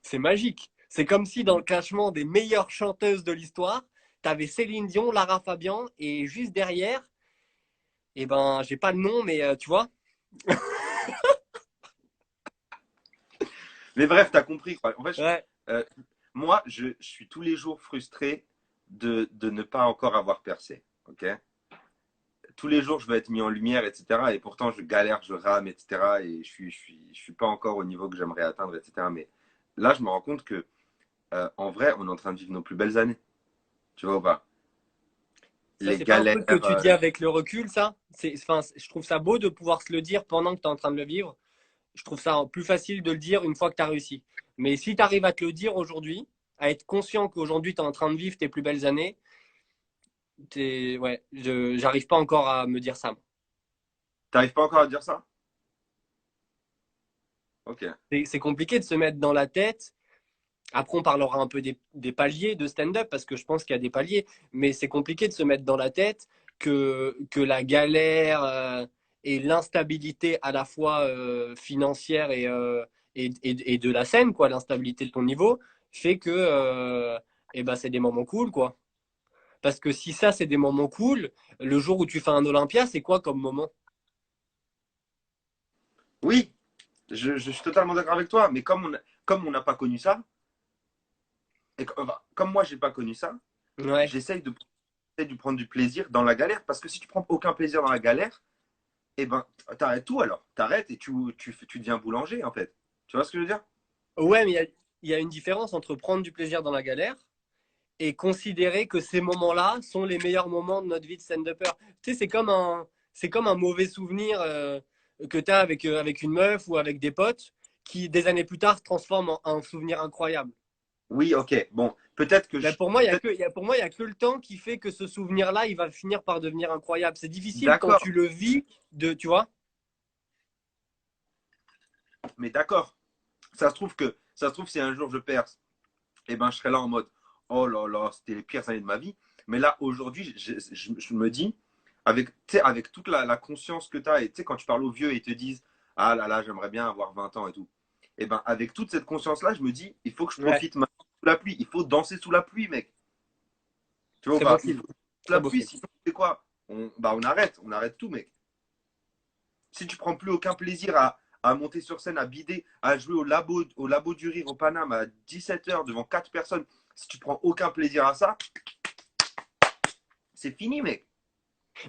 c'est magique. C'est comme si dans le classement des meilleures chanteuses de l'histoire, tu avais Céline Dion, Lara Fabian, et juste derrière, eh ben, j'ai pas le nom, mais tu vois. Mais bref, t'as compris, quoi. En fait, Ouais, euh, moi, je suis tous les jours frustré de ne pas encore avoir percé. Ok. Tous les jours, je veux être mis en lumière, etc. Et pourtant, je galère, je rame, etc. Et je suis pas encore au niveau que j'aimerais atteindre, etc. Mais là, je me rends compte que, en vrai, on est en train de vivre nos plus belles années. Tu vois ou pas? ça, Les c'est pas un galères. truc que tu dis avec le recul, ça. Enfin, je trouve ça beau de pouvoir se le dire pendant que tu es en train de le vivre. Je trouve ça plus facile de le dire une fois que tu as réussi. Mais si tu arrives à te le dire aujourd'hui, à être conscient qu'aujourd'hui tu es en train de vivre tes plus belles années, ouais, j'arrive pas encore à me dire ça. T'arrives pas encore à dire ça? Ok. C'est compliqué de se mettre dans la tête. Après, on parlera un peu des paliers de stand-up parce que je pense qu'il y a des paliers, mais c'est compliqué de se mettre dans la tête que la galère et l'instabilité à la fois financière et de la scène, quoi, l'instabilité de ton niveau, fait que eh ben, c'est des moments cool, quoi. Parce que si ça, c'est des moments cool, le jour où tu fais un Olympia, c'est quoi comme moment? Oui, je suis totalement d'accord avec toi. Mais comme on n'a pas connu ça, enfin, comme moi, j'ai pas connu ça, Ouais. j'essaye de prendre du plaisir dans la galère. Parce que si tu prends aucun plaisir dans la galère, eh ben, t'arrêtes tout alors. T'arrêtes et tu deviens boulanger, en fait. Tu vois ce que je veux dire? Ouais, mais il y a une différence entre prendre du plaisir dans la galère et considérer que ces moments-là sont les meilleurs moments de notre vie de stand-upper. Tu sais, c'est comme un mauvais souvenir que tu as avec une meuf ou avec des potes qui, des années plus tard, se transforme en un souvenir incroyable. Oui, ok. Bon, peut-être que Ben, je. pour moi, Peut-être, pour moi, il y a que le temps qui fait que ce souvenir-là, il va finir par devenir incroyable. C'est difficile quand d'accord. tu le vis tu vois? Mais d'accord. Ça se trouve, si un jour je perce, eh ben, je serai là en mode, oh là là, c'était les pires années de ma vie. Mais là, aujourd'hui, je me dis, avec, tu sais, avec toute la conscience que tu as, et tu sais, quand tu parles aux vieux et ils te disent, ah là là, j'aimerais bien avoir 20 ans et tout. Et ben, avec toute cette conscience-là, je me dis, il faut que je Ouais, profite maintenant sous la pluie. Il faut danser sous la pluie, mec. Tu vois ou très beau pas? Il faut film. sous Très la beau pluie, film. sinon, c'est quoi? On arrête tout, mec. Si tu prends plus aucun plaisir à monter sur scène, à bider, à jouer au labo du rire au Paname à 17h devant 4 personnes, si tu prends aucun plaisir à ça, c'est fini, mec.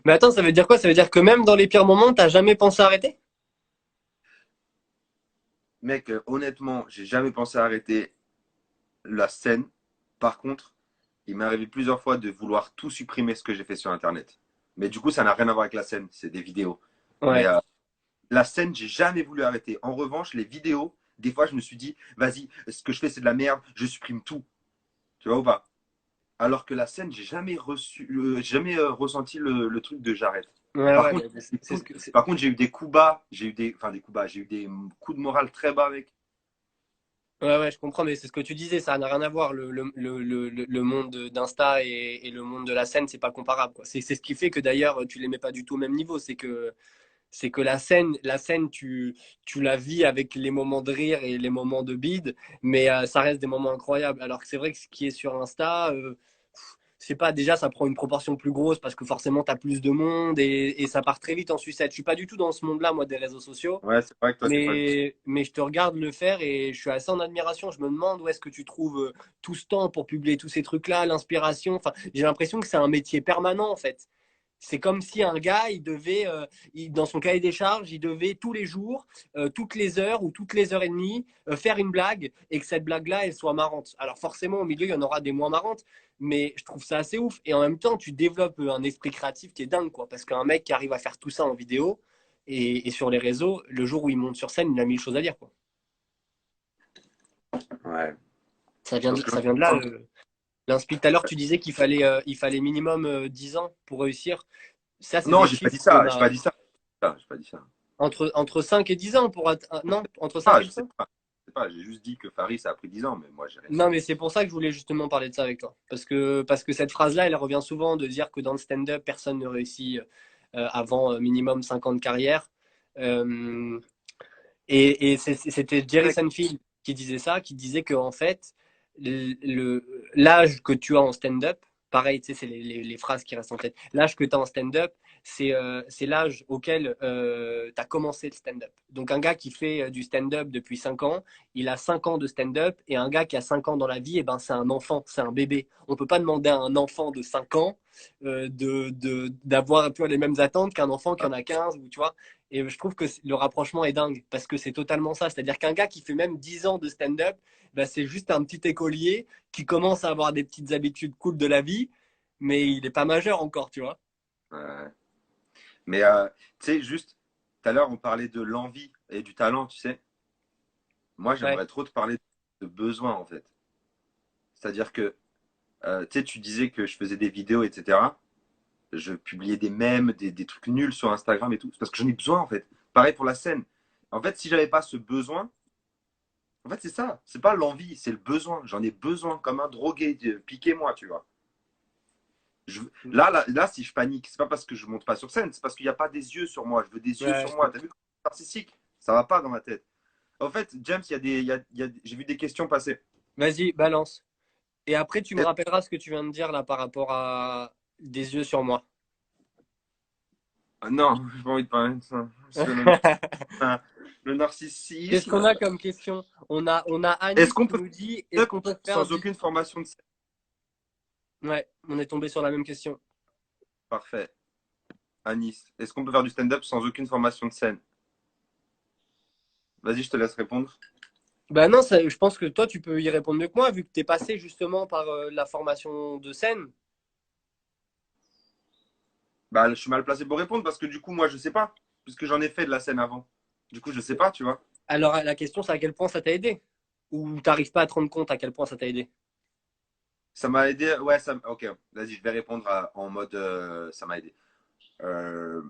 Mais attends, ça veut dire quoi? Ça veut dire que même dans les pires moments, t'as jamais pensé à arrêter? Mec, honnêtement, j'ai jamais pensé à arrêter la scène. Par contre, il m'est arrivé plusieurs fois de vouloir tout supprimer ce que j'ai fait sur Internet. Mais du coup, ça n'a rien à voir avec la scène, c'est des vidéos. Mais Ouais. la scène, j'ai jamais voulu arrêter. En revanche, les vidéos, des fois, je me suis dit, vas-y, ce que je fais, c'est de la merde, je supprime tout. Tu vois ou pas? Alors que la scène, j'ai jamais jamais ressenti le truc de j'arrête. Ouais, Par ouais, contre, mais c'est ce que par contre, j'ai eu des coups bas, enfin des coups bas, j'ai eu des coups de morale très bas avec. ouais, ouais, je comprends, mais c'est ce que tu disais, ça n'a rien à voir. Le monde d'Insta et le monde de la scène, c'est pas comparable, quoi. C'est ce qui fait que d'ailleurs, tu les mets pas du tout au même niveau. C'est que la scène tu la vis avec les moments de rire et les moments de bide, mais ça reste des moments incroyables. Alors que c'est vrai que ce qui est sur Insta, je sais pas, déjà, ça prend une proportion plus grosse parce que forcément, tu as plus de monde et ça part très vite en sucette. Je suis pas du tout dans ce monde-là, moi, des réseaux sociaux. Ouais, c'est vrai que toi, t'es pas. Mais je te regarde le faire et je suis assez en admiration. Je me demande où est-ce que tu trouves tout ce temps pour publier tous ces trucs-là, l'inspiration. Enfin, j'ai l'impression que c'est un métier permanent en fait. C'est comme si un gars, il devait, dans son cahier des charges, il devait tous les jours, toutes les heures ou toutes les heures et demie, faire une blague et que cette blague-là, elle soit marrante. Alors forcément, au milieu, il y en aura des moins marrantes, mais je trouve ça assez ouf. Et en même temps, tu développes un esprit créatif qui est dingue, quoi. Parce qu'un mec qui arrive à faire tout ça en vidéo et sur les réseaux, le jour où il monte sur scène, il a mille choses à dire, quoi. Ouais. Parce que Ça vient de là. L'inspi. Tout à l'heure, tu disais qu'il fallait minimum 10 ans pour réussir. Ça, c'est non, des j'ai pas chiffres dit qu'on ça. J'ai pas a. dit ça. J'ai pas dit ça. Entre 5 et 10 ans pour non, entre 5 Ah, et je 10 sais ans. pas. Je sais pas. J'ai juste dit que Faris ça a pris 10 ans, mais moi j'ai rien dit. Non, mais c'est pour ça que je voulais justement parler de ça avec toi. Parce que cette phrase-là, elle revient souvent de dire que dans le stand-up, personne ne réussit avant minimum 5 ans de carrière. Euh, c'était Jerry Mec, Seinfeld qui disait ça, qui disait que en fait, l'âge que tu as en stand-up, pareil, tu sais, c'est les phrases qui restent en tête. L'âge que tu as en stand-up, c'est l'âge auquel tu as commencé le stand-up. Donc un gars qui fait du stand-up depuis 5 ans, il a 5 ans de stand-up, et un gars qui a 5 ans dans la vie, eh ben, c'est un enfant, c'est un bébé. On peut pas demander à un enfant de 5 ans d'avoir un peu les mêmes attentes qu'un enfant qui en a 15, ou tu vois. Et je trouve que le rapprochement est dingue parce que c'est totalement ça. C'est-à-dire qu'un gars qui fait même 10 ans de stand-up, bah, c'est juste un petit écolier qui commence à avoir des petites habitudes cool de la vie, mais il n'est pas majeur encore, tu vois. mais tu sais, juste tout à l'heure, on parlait de l'envie et du talent, tu sais. Moi, Ouais, j'aimerais trop te parler de besoin, en fait. C'est-à-dire que, tu sais, tu disais que je faisais des vidéos, etc. Je publiais des mèmes, des trucs nuls sur Instagram et tout. C'est parce que j'en ai besoin, en fait. Pareil pour la scène. En fait, si j'avais pas ce besoin, en fait, c'est ça. C'est pas l'envie, c'est le besoin. J'en ai besoin comme un drogué. Piquez-moi, tu vois. Je- là, si je panique, c'est pas parce que je monte pas sur scène, c'est parce qu'il n'y a pas des yeux sur moi. Je veux des yeux ouais, sur je moi. T'as comprends. vu comment c'est narcissique? Ça va pas dans ma tête. En fait, James, j'ai vu des questions passer. Vas-y, balance. Et après, tu me Et- rappelleras ce que tu viens de dire là par rapport à des yeux sur moi. ah non, j'ai pas envie de parler de ça. Sur le Qu'est-ce qu'on narcissisme. a comme question? On a Est-ce Anis qu'on qui peut nous dit faire est-ce qu'on peut faire sans du. aucune formation de scène? Ouais, on est tombé sur la même question. Parfait. À Nice. Est-ce qu'on peut faire du stand-up sans aucune formation de scène? Vas-y, je te laisse répondre. Ben non, je pense que toi, tu peux y répondre mieux que moi, vu que tu es passé justement par la formation de scène. Bah, je suis mal placé pour répondre parce que du coup, moi, je sais pas, puisque j'en ai fait de la scène avant. Du coup, je sais pas, tu vois. Alors, la question, c'est à quel point ça t'a aidé? Ou t'arrives pas à te rendre compte à quel point ça t'a aidé? Ça m'a aidé. Ouais, ok. Vas-y, je vais répondre en mode ça m'a aidé. Euh,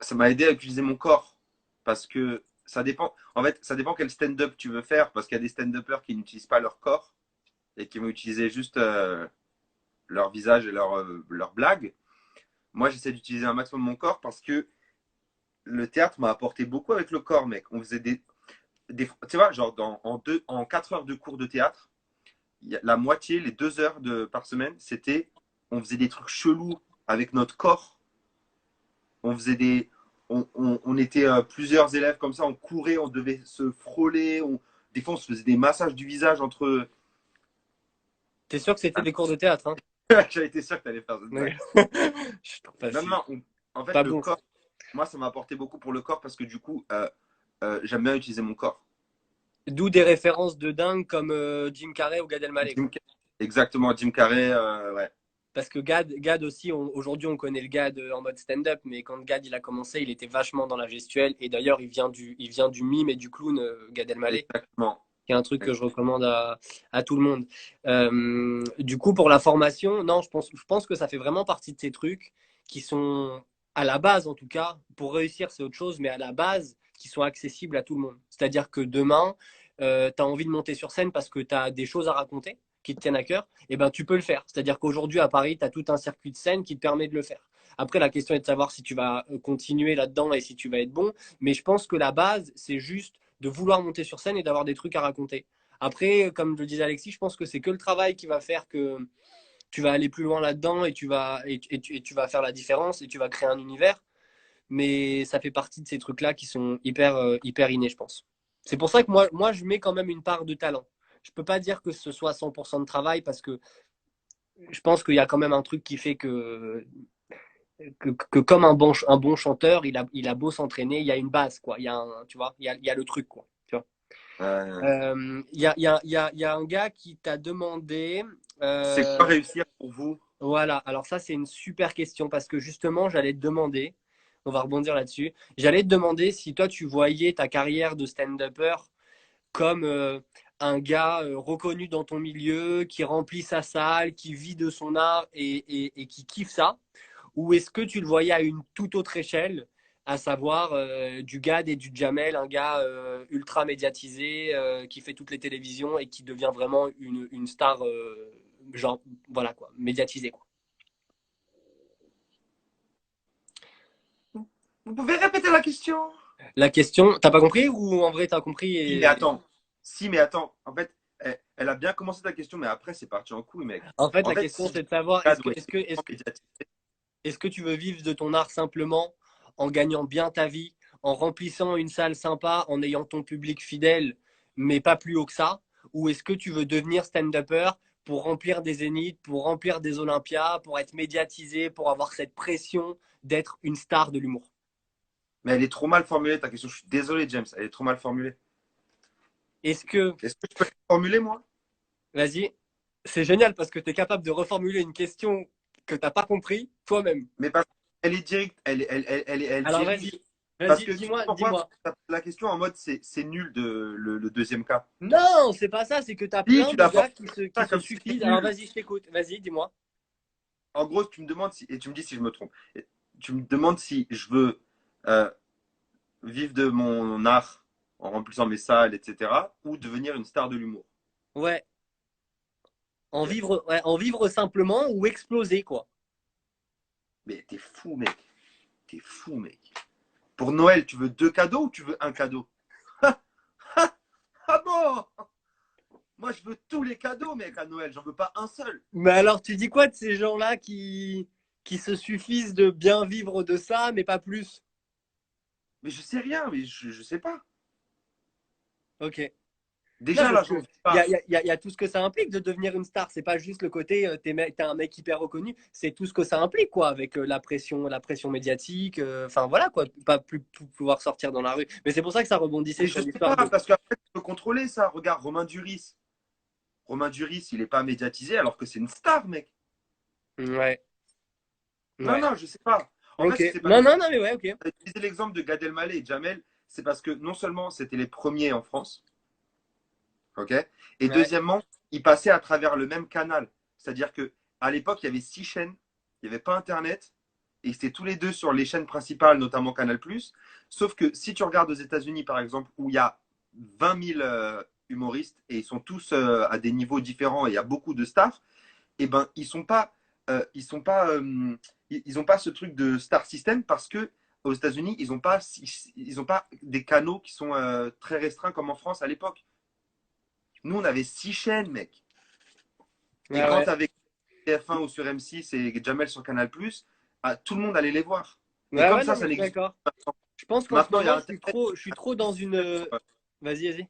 Ça m'a aidé à utiliser mon corps parce que ça dépend. En fait, ça dépend quel stand-up tu veux faire parce qu'il y a des stand-uppers qui n'utilisent pas leur corps et qui vont utiliser juste leur visage et leur blague. Moi, j'essaie d'utiliser un maximum mon corps parce que le théâtre m'a apporté beaucoup avec le corps, mec. On faisait tu vois, genre en 4 heures de cours de théâtre, la moitié, les 2 heures par semaine, on faisait des trucs chelous avec notre corps. On faisait on était plusieurs élèves comme ça, on courait, on devait se frôler. Des fois, on se faisait des massages du visage entre. T'es sûr que c'était des cours de théâtre, hein? J'avais été sûr que tu allais faire cette Ouais. blague. Je suis trop Non, facile. non, en fait, Pas le bon. corps, moi, ça m'a apporté beaucoup pour le corps parce que du coup, j'aime bien utiliser mon corps. D'où des références de dingue comme Jim Carrey ou Gad Jim, Elmaleh, quoi. Exactement, Jim Carrey, ouais. Parce que Gad aussi, aujourd'hui on connaît le Gad en mode stand-up, mais quand Gad il a commencé, il était vachement dans la gestuelle. Et d'ailleurs, il vient du mime et du clown, Gad Elmaleh, Exactement. qui est un truc que je recommande à tout le monde. Du coup, pour la formation, non, je pense que ça fait vraiment partie de ces trucs qui sont, à la base en tout cas, pour réussir c'est autre chose, mais à la base, qui sont accessibles à tout le monde. C'est-à-dire que demain, tu as envie de monter sur scène parce que tu as des choses à raconter qui te tiennent à cœur, et ben tu peux le faire. C'est-à-dire qu'aujourd'hui à Paris, tu as tout un circuit de scène qui te permet de le faire. Après, la question est de savoir si tu vas continuer là-dedans et si tu vas être bon. Mais je pense que la base, c'est juste de vouloir monter sur scène et d'avoir des trucs à raconter. Après, comme le disait Alexis, je pense que c'est que le travail qui va faire que tu vas aller plus loin là-dedans et tu vas faire la différence et tu vas créer un univers. Mais ça fait partie de ces trucs-là qui sont hyper innés, je pense. C'est pour ça que moi, je mets quand même une part de talent. Je peux pas dire que ce soit 100% de travail parce que je pense qu'il y a quand même un truc qui fait que comme un bon chanteur, il a beau s'entraîner, il y a une base, quoi. Il y a tu vois, il y a le truc, quoi. Tu vois. Euh, Il y a un gars qui t'a demandé. c'est quoi euh, réussir pour vous? voilà, alors ça, c'est une super question parce que justement, j'allais te demander, on va rebondir là-dessus, j'allais te demander si toi, tu voyais ta carrière de stand-upper comme un gars reconnu dans ton milieu, qui remplit sa salle, qui vit de son art et qui kiffe ça, ou est-ce que tu le voyais à une toute autre échelle, à savoir du Gad et du Jamel, un gars ultra médiatisé qui fait toutes les télévisions et qui devient vraiment une star, genre, voilà quoi, médiatisée quoi. Vous pouvez répéter la question? La question, t'as pas compris ou en vrai t'as compris Si, mais et... attends. Si, mais attends. En fait, elle a bien commencé ta question, mais après, c'est parti en couille, mec. En fait, En la fait, question si je c'est de savoir, regarde, ouais, c'est médiatique. est-ce que tu veux vivre de ton art simplement en gagnant bien ta vie, en remplissant une salle sympa, en ayant ton public fidèle, mais pas plus haut que ça? Ou est-ce que tu veux devenir stand-upper pour remplir des zéniths, pour remplir des Olympias, pour être médiatisé, pour avoir cette pression d'être une star de l'humour? Mais elle est trop mal formulée, ta question. Je suis désolé, James. Elle est trop mal formulée. Est-ce que, Est-ce que je peux la formuler, moi? vas-y, c'est génial parce que tu es capable de reformuler une question que tu n'as pas compris toi-même. Mais parce qu'elle est directe. Elle Alors dirige. vas-y, Parce vas-y, que tu sais pourquoi? dis-moi. La question en mode c'est nul le deuxième cas. Non, c'est pas ça, c'est que tu as Si, plein tu de l'as gars formulé qui ça se comme si suffisent. c'était Alors nul. vas-y, je t'écoute. Vas-y, dis-moi. En gros, tu me demandes si, et tu me dis si je me trompe. Tu me demandes si je veux euh, vivre de mon art en remplissant mes salles, etc., ou devenir une star de l'humour. Ouais, Ok. ouais, en vivre simplement ou exploser, quoi. Mais t'es fou, mec. T'es fou, mec. Pour Noël, tu veux deux cadeaux ou tu veux un cadeau? Ah bon? Moi, je veux tous les cadeaux, mec, à Noël. J'en veux pas un seul. Mais alors, tu dis quoi de ces gens-là qui se suffisent de bien vivre de ça, mais pas plus? Mais je sais rien, mais je sais pas. Ok. Non, Déjà, parce là, que j'en vis pas. il y a tout ce que ça implique de devenir une star. C'est pas juste le côté t'es un mec hyper reconnu, c'est tout ce que ça implique, quoi, avec la pression médiatique. Enfin voilà, quoi, pas plus pouvoir sortir dans la rue. Mais c'est pour ça que ça rebondissait Mais sur je sais l'histoire pas, de. parce qu'après, tu peux contrôler ça. Regarde, Romain Duris. Romain Duris, il est pas médiatisé alors que c'est une star, mec. Ouais, Non, ouais. non, je sais pas. En fait, Ok. ce qui s'est passé, Non, mais ouais, ok. j'ai utilisé l'exemple de Gad Elmaleh et Jamel, c'est parce que non seulement c'était les premiers en France, ok, et Ouais, deuxièmement, ils passaient à travers le même canal. C'est-à-dire que à l'époque, il y avait 6 chaînes, il n'y avait pas Internet, et c'était tous les deux sur les chaînes principales, notamment Canal+. Sauf que si tu regardes aux États-Unis, par exemple, où il y a 20 000 humoristes, et ils sont tous à des niveaux différents, et il y a beaucoup de stars, eh ben, ils ont pas ce truc de star system parce que aux États-Unis, ils ont pas des canaux qui sont très restreints comme en France à l'époque. Nous, on avait 6 chaînes, mec. Et ouais, quand ouais. avec TF1 ou sur M6 et Jamel sur Canal+, ah, tout le monde allait les voir. Et Ouais, comme ouais, non, mais ça je suis n'existe d'accord. pas. Je pense qu'en ce Maintenant, il y a moment, Internet. je suis trop dans une. Vas-y, vas-y.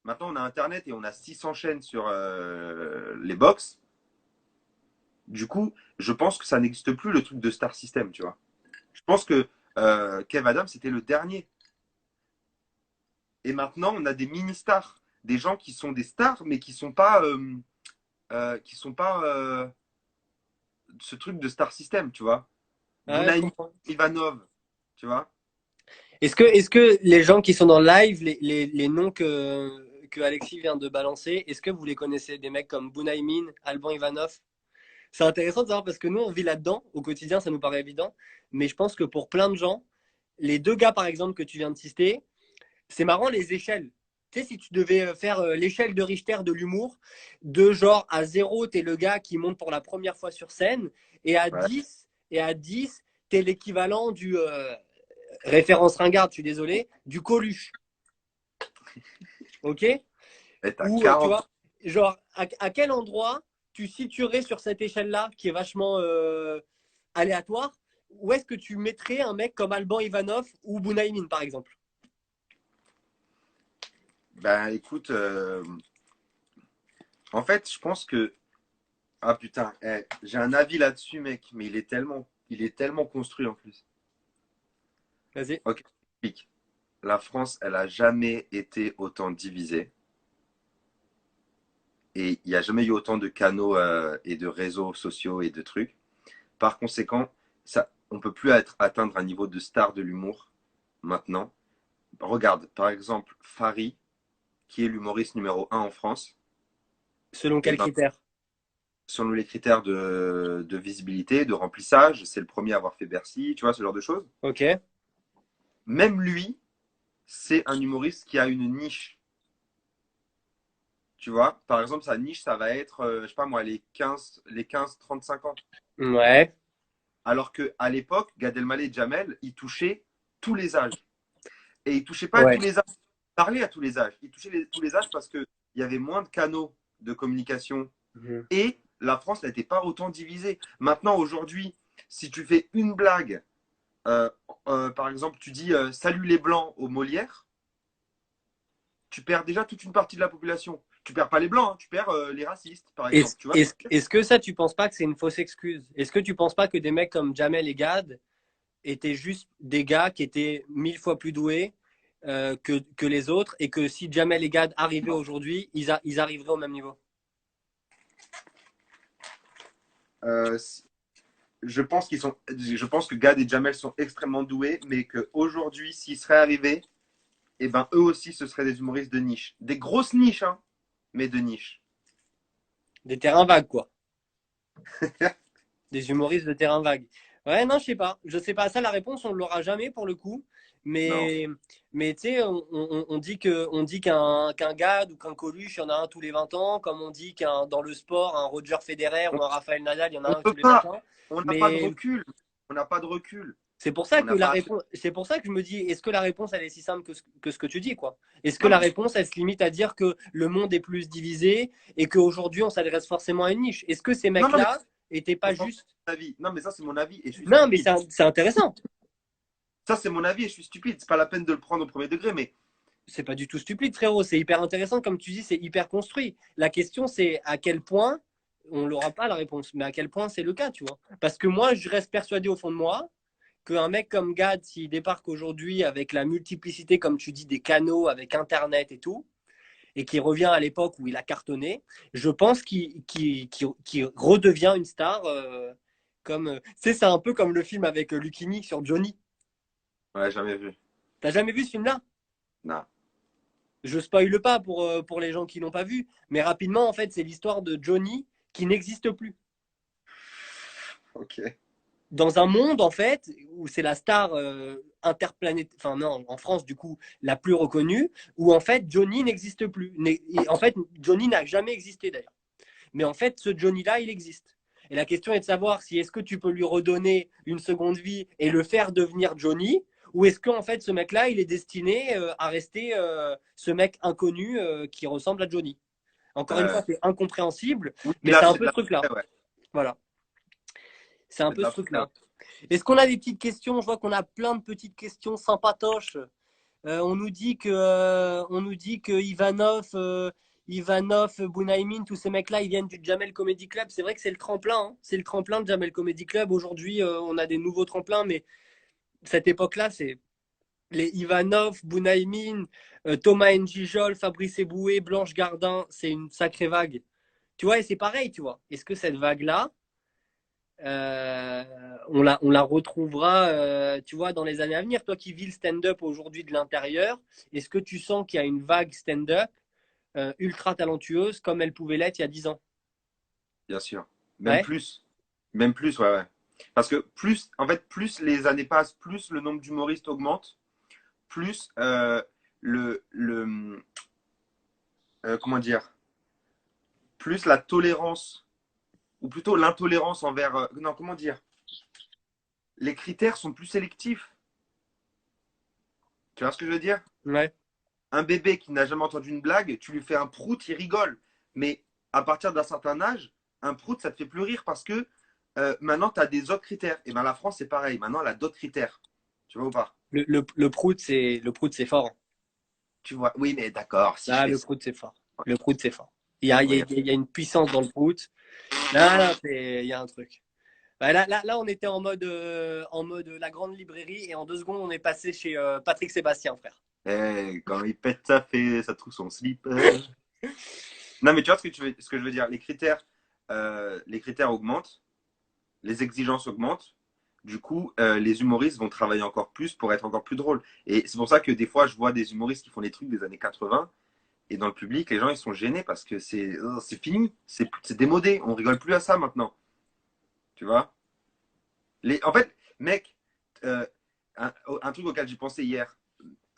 Maintenant, on a Internet et on a 600 chaînes sur les box. Du coup, je pense que ça n'existe plus le truc de star system, tu vois. Je pense que Kev Adams, c'était le dernier. Et maintenant, on a des mini-stars. Des gens qui sont des stars, mais qui sont pas. qui sont pas ce truc de star system, tu vois. Ouais, je Bunaimi, comprends. Ivanov, tu vois. Est-ce que les gens qui sont dans le live, les noms que Alexis vient de balancer, est-ce que vous les connaissez? Des mecs comme Bunaimin, Alban Ivanov? C'est intéressant de savoir parce que nous, on vit là-dedans. Au quotidien, ça nous paraît évident. Mais je pense que pour plein de gens, les deux gars, par exemple, que tu viens de citer, c'est marrant les échelles. Tu sais, si tu devais faire l'échelle de Richter de l'humour, de genre à 0, t'es le gars qui monte pour la première fois sur scène, Ouais. et à 10, t'es l'équivalent du référence ringarde, je suis désolé, du Coluche. OK? Et t'as Ou tu 40. vois, genre, à quel endroit tu situerais sur cette échelle-là, qui est vachement aléatoire, où est-ce que tu mettrais un mec comme Alban Ivanov ou Bunaimin, par exemple? Ben écoute, en fait, je pense que. Ah putain, j'ai un avis là-dessus, mec, mais il est tellement construit en plus. Vas-y. Ok, je t'explique. La France, elle a jamais été autant divisée et il n'y a jamais eu autant de canaux et de réseaux sociaux et de trucs. Par conséquent, ça, on peut plus atteindre un niveau de star de l'humour maintenant. Regarde, par exemple, Fari, qui est l'humoriste numéro un en France, Selon et quels ben, critères? selon les critères de visibilité, de remplissage, c'est le premier à avoir fait Bercy, tu vois, ce genre de choses. OK. Même lui, c'est un humoriste qui a une niche. Tu vois, par exemple, sa niche, ça va être, je sais pas moi, les 35 ans. Ouais. Alors qu'à l'époque, Gad Elmaleh et Jamel, ils touchaient tous les âges. Et ils touchaient pas Ouais. tous les âges, ils parlaient à tous les âges. Ils touchaient tous les âges parce qu'il y avait moins de canaux de communication Mhm. et la France n'était pas autant divisée. Maintenant, aujourd'hui, si tu fais une blague, euh, par exemple, tu dis salut les blancs au Molière, tu perds déjà toute une partie de la population. Tu perds pas les blancs, hein, tu perds les racistes, par Est-ce, exemple. Tu vois. est-ce, est-ce que ça, tu penses pas que c'est une fausse excuse? Est-ce que tu penses pas que des mecs comme Jamel et Gad étaient juste des gars qui étaient 1000 fois plus doués que les autres et que si Jamel et Gad arrivaient aujourd'hui, ils arriveraient au même niveau? Euh, je pense que Gad et Jamel sont extrêmement doués, mais qu'aujourd'hui, s'ils seraient arrivés, eh ben, eux aussi, ce seraient des humoristes de niche. Des grosses niches, hein, mais de niche. Des terrains vagues, quoi. Des humoristes de terrain vague. Ouais, non, je sais pas. Je sais pas. Ça, la réponse, on ne l'aura jamais pour le coup. Non. Mais, mais tu sais, on dit qu'un Gad ou qu'un Coluche, il y en a un tous les 20 ans, comme on dit qu'un dans le sport, un Roger Federer On ou un Rafael Nadal, il y en a ne un peut tous les 20 pas. ans. On n'a pas de Mais recul. On n'a pas de recul. c'est pour ça On que n'a la pas assez. réponse, c'est pour ça que je me dis, est-ce que la réponse, elle est si simple que ce que tu dis, quoi? Est-ce que Non, la mais, réponse, elle se limite à dire que le monde est plus divisé et qu'aujourd'hui, on s'adresse forcément à une niche? Est-ce que ces non, mais mecs-là étaient pas on s'en fout juste. de mon avis. Non, mais ça, c'est mon avis et je suis Non, mais stupide. c'est intéressant. Ça, c'est mon avis et je suis stupide. C'est pas la peine de le prendre au premier degré, mais C'est pas du tout stupide, frérot. C'est hyper intéressant, comme tu dis, c'est hyper construit. La question, c'est à quel point, on n'aura pas la réponse, mais à quel point c'est le cas, tu vois. Parce que moi, je reste persuadé au fond de moi qu'un mec comme Gad, s'il débarque aujourd'hui avec la multiplicité, comme tu dis, des canaux, avec Internet et tout, et qui revient à l'époque où il a cartonné, je pense qu'il redevient une star. Comme, tu sais, c'est un peu comme le film avec Lucchini sur Johnny. ouais, jamais vu. T'as jamais vu ce film-là? Non. Je spoile pas pour les gens qui l'ont pas vu, mais rapidement, en fait, c'est l'histoire de Johnny qui n'existe plus. Ok. Dans un monde, en fait, où c'est la star interplanétaire, enfin non, en France, du coup, la plus reconnue, où en fait, Johnny n'existe plus. En fait, Johnny n'a jamais existé d'ailleurs. Mais en fait, ce Johnny-là, il existe. Et la question est de savoir si est-ce que tu peux lui redonner une seconde vie et le faire devenir Johnny, ou est-ce qu'en fait, ce mec-là, il est destiné à rester ce mec inconnu qui ressemble à Johnny. Encore une Euh, fois, c'est incompréhensible, oui, mais là, c'est un c'est de peu ce la. truc-là. Ouais, Voilà. C'est un c'est de peu ce la. truc-là. Est-ce qu'on a des petites questions? Je vois qu'on a plein de petites questions sympatoches. On nous dit que Ivanov, Bunaimin, tous ces mecs-là, ils viennent du Jamel Comedy Club. C'est vrai que c'est le tremplin, hein. C'est le tremplin de Jamel Comedy Club. Aujourd'hui, on a des nouveaux tremplins, mais cette époque-là, c'est les Ivanov, Bunaimin, Thomas Njijol, Fabrice Eboué, Blanche Gardin. C'est une sacrée vague. Tu vois, et c'est pareil, tu vois. Est-ce que cette vague-là, on la retrouvera, tu vois, dans les années à venir? Toi qui vis le stand-up aujourd'hui de l'intérieur, est-ce que tu sens qu'il y a une vague stand-up ultra talentueuse comme elle pouvait l'être il y a 10 ans? Bien sûr. Même Ouais, plus. Même plus, ouais, ouais. Parce que plus, en fait, plus les années passent, plus le nombre d'humoristes augmente, plus le comment dire, plus la tolérance, ou plutôt l'intolérance envers, non, comment dire, les critères sont plus sélectifs. Tu vois ce que je veux dire? ouais. Un bébé qui n'a jamais entendu une blague, tu lui fais un prout, il rigole. Mais à partir d'un certain âge, un prout, ça te fait plus rire parce que maintenant, tu as des autres critères. Et bien la France, c'est pareil. Maintenant, elle a d'autres critères. Tu vois ou pas? Le prout, c'est fort. Tu vois? Oui, mais d'accord, si je Là, fais le ça. prout, c'est fort. Le prout, c'est fort. Il y a une puissance dans le prout. Là, il y a un truc. Bah, là, on était en mode la grande librairie et en 2 secondes, on est passé chez Patrick Sébastien, frère. Quand il pète sa fée, ça trouve son slip. Non, mais tu vois ce que je veux dire. Les critères augmentent, les exigences augmentent. Du coup, les humoristes vont travailler encore plus pour être encore plus drôles. Et c'est pour ça que des fois, je vois des humoristes qui font des trucs des années 80 et dans le public, les gens ils sont gênés parce que c'est fini, c'est démodé. On rigole plus à ça maintenant. Tu vois? En fait, mec, euh, un truc auquel j'ai pensé hier,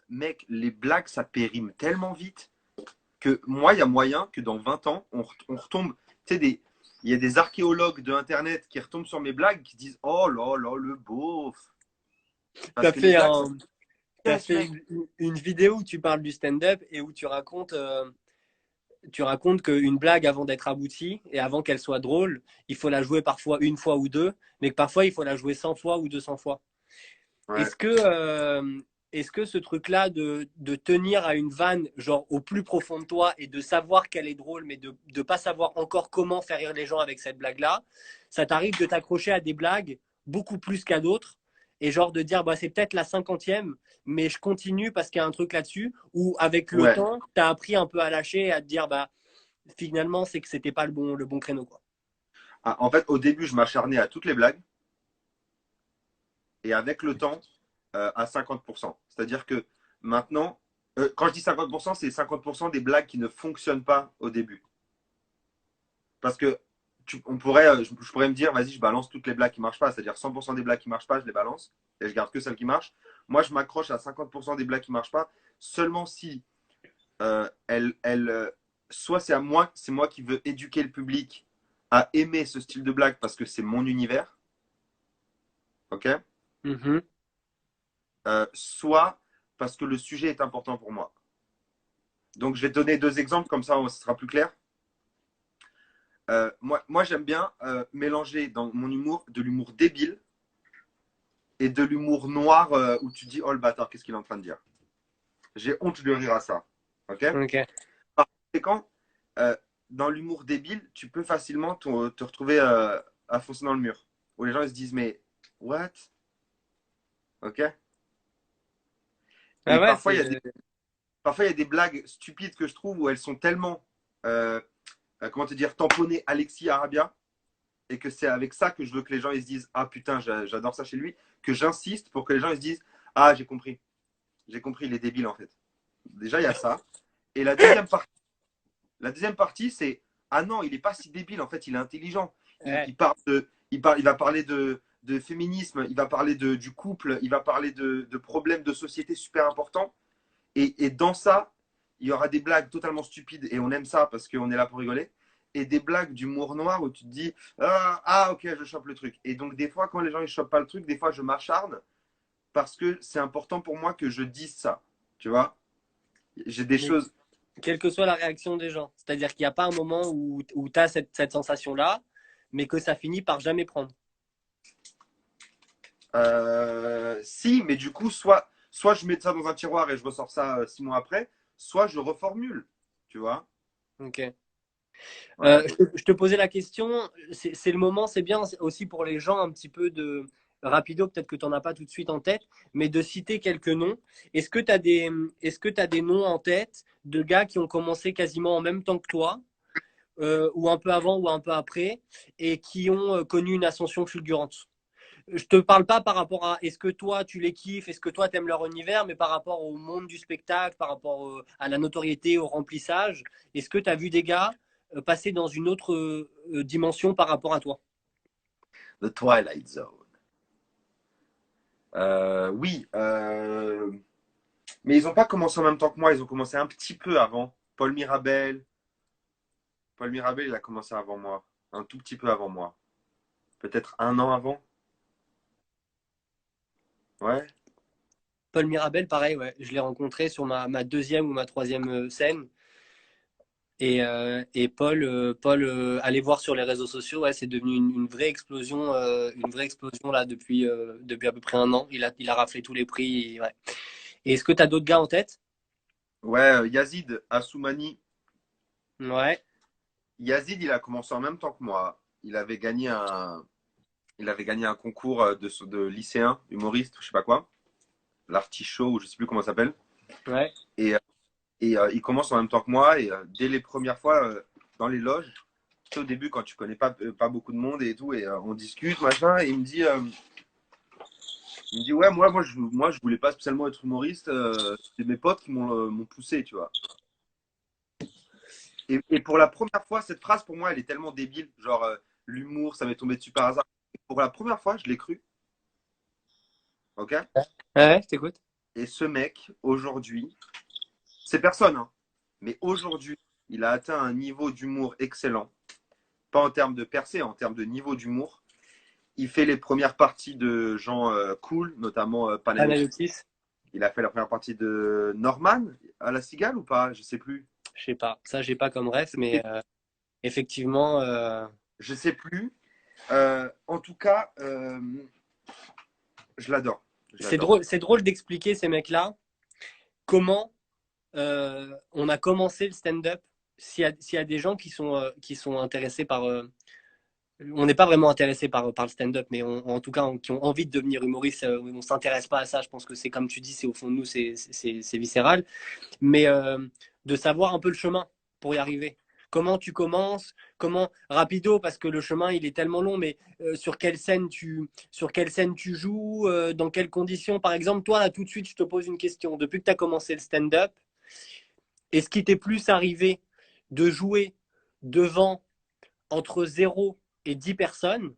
mec, les blagues ça périme tellement vite que moi, il y a moyen que dans 20 ans, on retombe. Tu sais, il y a des archéologues de Internet qui retombent sur mes blagues qui disent oh là là, le beauf. Parce T'as que les fait, blagues, ça un, t'as pêche, fait mec. une vidéo où tu parles du stand-up et où tu racontes qu'une blague, avant d'être aboutie et avant qu'elle soit drôle, il faut la jouer parfois une fois ou deux, mais que parfois, il faut la jouer 100 fois ou 200 fois. Ouais, Est-ce que, est-ce que ce truc-là de tenir à une vanne, genre au plus profond de toi, et de savoir qu'elle est drôle, mais de ne pas savoir encore comment faire rire les gens avec cette blague-là, ça t'arrive de t'accrocher à des blagues beaucoup plus qu'à d'autres, et genre de dire, bah, c'est peut-être la 50e, mais je continue parce qu'il y a un truc là-dessus, ou avec le ouais. temps, tu as appris un peu à lâcher, et à te dire, bah, finalement, c'est que c'était pas le bon créneau, quoi. Ah, en fait, au début, je m'acharnais à toutes les blagues et avec le temps, à 50%. C'est-à-dire que maintenant, quand je dis 50%, c'est 50% des blagues qui ne fonctionnent pas au début. Parce que je pourrais me dire, vas-y, je balance toutes les blagues qui marchent pas. C'est-à-dire 100% des blagues qui marchent pas, je les balance et je garde que celles qui marchent. Moi, je m'accroche à 50% des blagues qui marchent pas seulement si soit c'est moi qui veux éduquer le public à aimer ce style de blague parce que c'est mon univers, ok? Mhm. Soit parce que le sujet est important pour moi. Donc, je vais te donner deux exemples, comme ça, ce sera plus clair. Moi j'aime bien mélanger dans mon humour de l'humour débile et de l'humour noir où tu dis oh le bâtard, qu'est-ce qu'il est en train de dire. J'ai honte de rire à ça. Ok. Ok. Par conséquent, euh, dans l'humour débile, tu peux facilement te retrouver à foncer dans le mur. Où les gens ils se disent mais what? Ok. Ah Et ouais, parfois, il y a des blagues stupides que je trouve où elles sont tellement, euh, comment te dire, tamponnées Alexis Arabia et que c'est avec ça que je veux que les gens ils se disent ah putain j'adore ça chez lui, que j'insiste pour que les gens ils se disent ah j'ai compris il est débile en fait. Déjà il y a ça. Et la deuxième partie c'est ah non il est pas si débile en fait il est intelligent. ouais. Il va parler de féminisme, il va parler du couple, il va parler de problèmes de société super importants et dans ça il y aura des blagues totalement stupides et on aime ça parce qu'on est là pour rigoler et des blagues d'humour noir où tu te dis ok je chope le truc et donc des fois quand les gens ils chopent pas le truc des fois je m'acharne parce que c'est important pour moi que je dise ça tu vois j'ai des Mais choses quelle que soit la réaction des gens. C'est-à-dire qu'il n'y a pas un moment où tu as cette sensation-là, mais que ça finit par jamais prendre. si mais du coup soit je mets ça dans un tiroir et je ressors ça 6 mois après soit je reformule tu vois Ok. voilà Je te posais la question, c'est le moment, c'est bien aussi pour les gens un petit peu de rapido, peut-être que tu n'en as pas tout de suite en tête, mais de citer quelques noms. Est-ce que tu as des noms en tête de gars qui ont commencé quasiment en même temps que toi, ou un peu avant ou un peu après, et qui ont connu une ascension fulgurante. Je te parle pas par rapport à est-ce que toi tu les kiffes, est-ce que toi tu aimes leur univers, mais par rapport au monde du spectacle, par rapport à la notoriété, au remplissage. Est-ce que tu as vu des gars passer dans une autre dimension par rapport à toi? The Twilight Zone. Oui, mais ils n'ont pas commencé en même temps que moi, ils ont commencé un petit peu avant. Paul Mirabel, il a commencé avant moi, un tout petit peu avant moi. Peut-être un an avant. Ouais. Paul Mirabel, pareil, ouais. Je l'ai rencontré sur ma deuxième ou ma troisième scène. Et Paul allez voir sur les réseaux sociaux, ouais, c'est devenu une vraie explosion là depuis à peu près un an. Il a raflé tous les prix. Et, ouais. Et est-ce que tu as d'autres gars en tête? Ouais, Yazid Assoumani. Ouais, Yazid, il a commencé en même temps que moi. Il avait gagné un concours de lycéen, humoriste, je sais pas quoi, l'artichaut, ou je sais plus comment ça s'appelle. ouais. Et, il commence en même temps que moi. Et dès les premières fois dans les loges, tu sais, au début, quand tu connais pas beaucoup de monde et tout, et on discute, machin, et il me dit ouais, moi, je voulais pas spécialement être humoriste. C'est mes potes qui m'ont poussé, tu vois. Et pour la première fois, cette phrase pour moi, elle est tellement débile. Genre, l'humour, ça m'est tombé dessus par hasard. Et pour la première fois, je l'ai cru. Ok. Ouais, je t'écoute. Et ce mec, aujourd'hui, c'est personne, hein, mais aujourd'hui, il a atteint un niveau d'humour excellent. Pas en termes de percée, en termes de niveau d'humour. Il fait les premières parties de gens cool, notamment Panayotis. Panayotis, Il a fait la première partie de Norman à la Cigale ou pas? Je sais plus. je sais pas. Ça, j'ai pas comme ref, mais effectivement, Je sais plus. En tout cas, je l'adore. Je l'adore. c'est drôle d'expliquer ces mecs-là comment on a commencé le stand-up. S'il y a des gens qui sont intéressés par on n'est pas vraiment intéressé par le stand-up, mais en tout cas, qui ont envie de devenir humoriste, on ne s'intéresse pas à ça. Je pense que c'est comme tu dis, c'est au fond de nous, c'est viscéral. Mais de savoir un peu le chemin pour y arriver. Comment tu commences, comment rapido, parce que le chemin il est tellement long, mais sur quelle scène tu joues, dans quelles conditions. Par exemple, toi là tout de suite, je te pose une question. Depuis que tu as commencé le stand-up, est-ce qu'il t'est plus arrivé de jouer devant entre 0 et 10 personnes,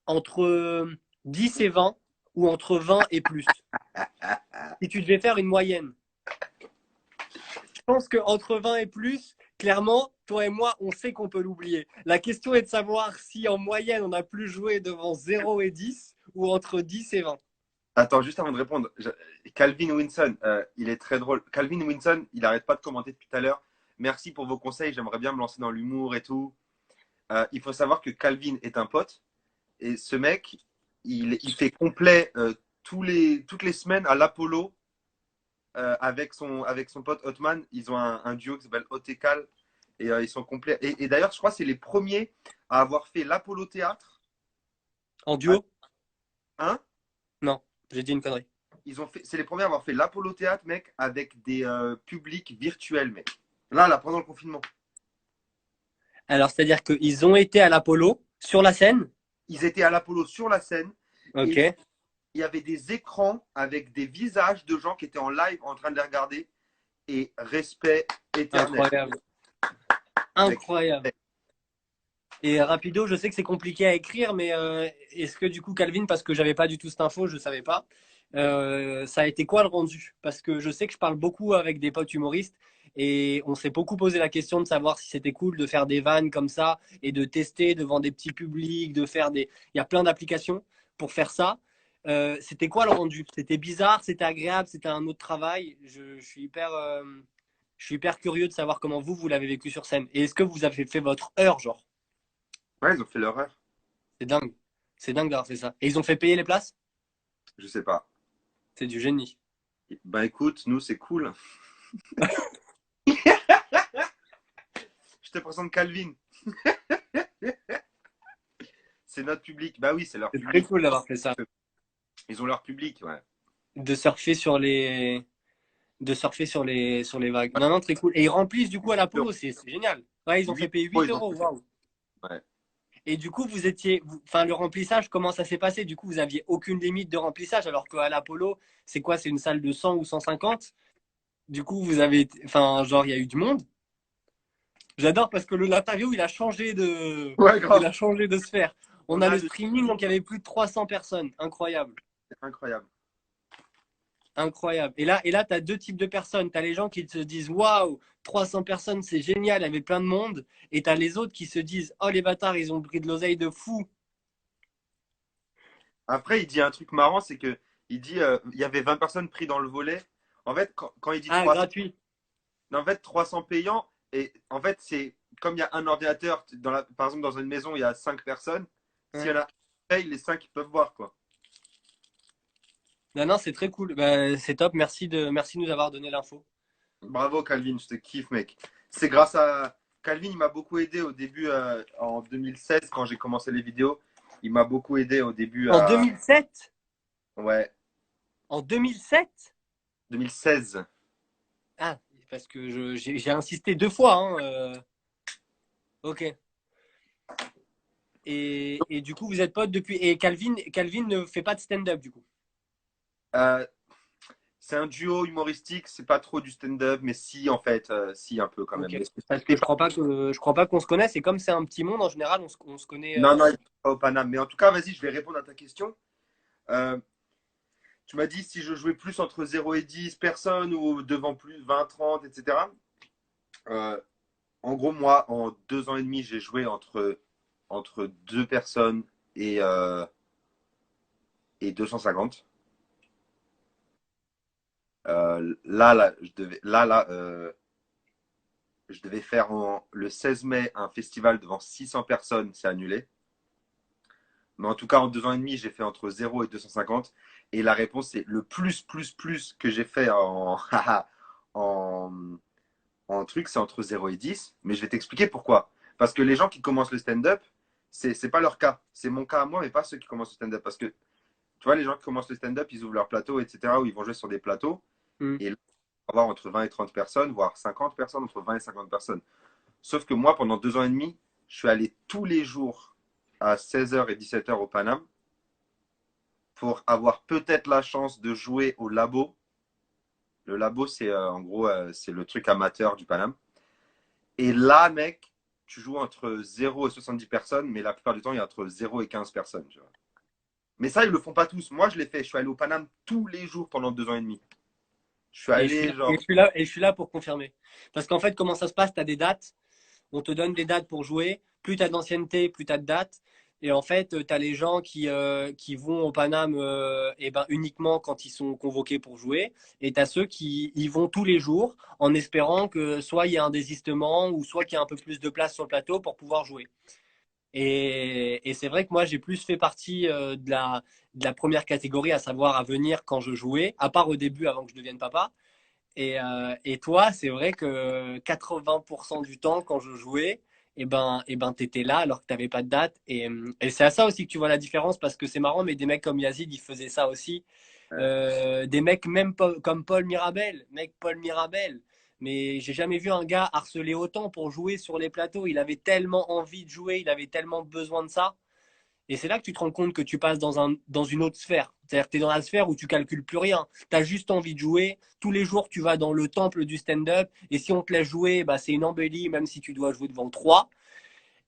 entre 10 et 20 ou entre 20 et plus? Si tu devais faire une moyenne. Je pense qu'entre 20 et plus, clairement, toi et moi, on sait qu'on peut l'oublier. La question est de savoir si en moyenne, on a plus joué devant 0 et 10 ou entre 10 et 20. Attends, juste avant de répondre, Calvin Winson, il est très drôle. Calvin Winson, il n'arrête pas de commenter depuis tout à l'heure. Merci pour vos conseils, j'aimerais bien me lancer dans l'humour et tout. Il faut savoir que Calvin est un pote et ce mec, il fait complet toutes les semaines à l'Apollo avec son pote Hotman. Ils ont un duo qui s'appelle Hot et Cal et ils sont complets. Et d'ailleurs, je crois que c'est les premiers à avoir fait l'Apollo Théâtre. En duo? Hein? Non, j'ai dit une connerie. C'est les premiers à avoir fait l'Apollo Théâtre, mec, avec des publics virtuels, mec. Là, pendant le confinement. Alors, c'est-à-dire qu'ils ont été à l'Apollo, sur la scène. Ils étaient à l'Apollo sur la scène et Ok, il y avait des écrans avec des visages de gens qui étaient en live en train de les regarder et respect éternel. incroyable. Mec. Incroyable. Et rapido, je sais que c'est compliqué à écrire, mais est-ce que du coup, Calvin, parce que j'avais pas du tout cette info, je savais pas, ça a été quoi le rendu? Parce que je sais que je parle beaucoup avec des potes humoristes et on s'est beaucoup posé la question de savoir si c'était cool de faire des vannes comme ça et de tester devant des petits publics, de faire des. Il y a plein d'applications pour faire ça. C'était quoi le rendu? C'était bizarre, c'était agréable, c'était un autre travail. Je suis hyper curieux de savoir comment vous l'avez vécu sur scène. Et est-ce que vous avez fait votre heure, genre? Ouais, ils ont fait l'horreur. C'est dingue. C'est dingue d'avoir fait ça. Et ils ont fait payer les places? Je sais pas. C'est du génie. Bah écoute, nous, c'est cool. Je te présente Calvin. C'est notre public. Bah oui, c'est leur C'est très public. cool d'avoir fait ça. Ils ont leur public, ouais. De surfer sur les. de surfer sur les vagues. Non, non, très cool. Et ils remplissent du coup à l'Apollo, c'est génial. Ouais, ils ont fait 8 payer euros, 8 ils ont euros. fait. Waouh. Ouais. Et du coup, vous étiez, enfin, le remplissage, comment ça s'est passé? Du coup, vous aviez aucune limite de remplissage, alors qu'à l'Apollo, c'est quoi? C'est une salle de 100 ou 150? Du coup, vous avez, enfin, genre, il y a eu du monde. J'adore parce que l'interview, Ouais, il grave. a changé de sphère. On On a a le le streaming, donc il y avait plus de 300 personnes. Incroyable. C'est incroyable. Incroyable. Et là, tu as deux types de personnes. Tu as les gens qui se disent waouh, 300 personnes, c'est génial, il y avait plein de monde. Et tu as les autres qui se disent oh, les bâtards, ils ont pris de l'oseille de fou. Après, il dit un truc marrant, c'est que il dit il y avait 20 personnes prises dans le volet. En fait, quand il dit Ah, 300, gratuit. en fait, 300 payants, et en fait, c'est comme il y a un ordinateur, par exemple, dans une maison, il y a 5 personnes. S'il y Ouais. en a un qui paye, les 5 ils peuvent voir, quoi. Non, non, c'est très cool. Bah, c'est top. Merci de nous avoir donné l'info. Bravo, Calvin, je te kiffe, mec. C'est grâce à Calvin, il m'a beaucoup aidé au début, en 2016, quand j'ai commencé les vidéos. Il m'a beaucoup aidé au début En à. 2007? Ouais, En 2007? 2016. Ah, parce que j'ai insisté deux fois, hein, ok. Et du coup, vous êtes potes depuis. Et Calvin ne fait pas de stand-up, du coup. Euh, c'est un duo humoristique, c'est pas trop du stand-up, mais si, en fait, si, un peu quand même. Ok. Mais Parce que je crois pas qu'on se connaisse. Et comme c'est un petit monde, en général, on se connaît. non, non, il n'est pas au Paname. Mais en tout cas, vas-y, je vais répondre à ta question. Euh, Tu m'as dit si je jouais plus entre 0 et 10 personnes ou devant plus 20, 30, etc. Euh, En gros, moi, en 2 ans et demi, j'ai joué entre 2 personnes et 250. Je devais faire le 16 mai un festival devant 600 personnes, c'est annulé. Mais en tout cas, en 2 ans et demi, j'ai fait entre 0 et 250. Et la réponse, c'est le plus que j'ai fait en, en truc, c'est entre 0 et 10. Mais je vais t'expliquer pourquoi. Parce que les gens qui commencent le stand-up, c'est pas leur cas. C'est mon cas à moi, mais pas ceux qui commencent le stand-up. Parce que, tu vois, les gens qui commencent le stand-up, ils ouvrent leur plateau, etc., où ils vont jouer sur des plateaux. Hmm. Et là, on va avoir entre 20 et 30 personnes, voire 50 personnes, entre 20 et 50 personnes. Sauf que moi, pendant 2 ans et demi, je suis allé tous les jours à 16h et 17h au Paname pour avoir peut-être la chance de jouer au labo. Le labo, c'est en gros, c'est le truc amateur du Paname. Et là, mec, tu joues entre 0 et 70 personnes, mais la plupart du temps, il y a entre 0 et 15 personnes. Tu vois. Mais ça, ils le font pas tous. Moi, je l'ai fait. Je suis allé au Paname tous les jours pendant 2 ans et demi. Je suis allé, Et genre. je suis là pour confirmer. Parce qu'en fait, comment ça se passe? Tu as des dates. On te donne des dates pour jouer. Plus tu as d'ancienneté, plus tu as de dates. Et en fait, tu as les gens qui vont au Paname et ben, uniquement quand ils sont convoqués pour jouer. Et tu as ceux qui y vont tous les jours en espérant que soit il y a un désistement ou soit qu'il y a un peu plus de place sur le plateau pour pouvoir jouer. Et c'est vrai que moi, j'ai plus fait partie de la première catégorie, à savoir à venir quand je jouais, à part au début avant que je devienne papa. Et toi, c'est vrai que 80% du temps, quand je jouais, et ben, t'étais là alors que t'avais pas de date. Et c'est à ça aussi que tu vois la différence parce que c'est marrant, mais des mecs comme Yazid, ils faisaient ça aussi. Des mecs même comme Paul Mirabel, mec Paul Mirabel. Mais j'ai jamais vu un gars harceler autant pour jouer sur les plateaux. Il avait tellement envie de jouer, il avait tellement besoin de ça. Et c'est là que tu te rends compte que tu passes dans une autre sphère. C'est-à-dire que tu es dans la sphère où tu calcules plus rien. Tu as juste envie de jouer. Tous les jours, tu vas dans le temple du stand-up. Et si on te laisse jouer, bah, c'est une embellie, même si tu dois jouer devant trois.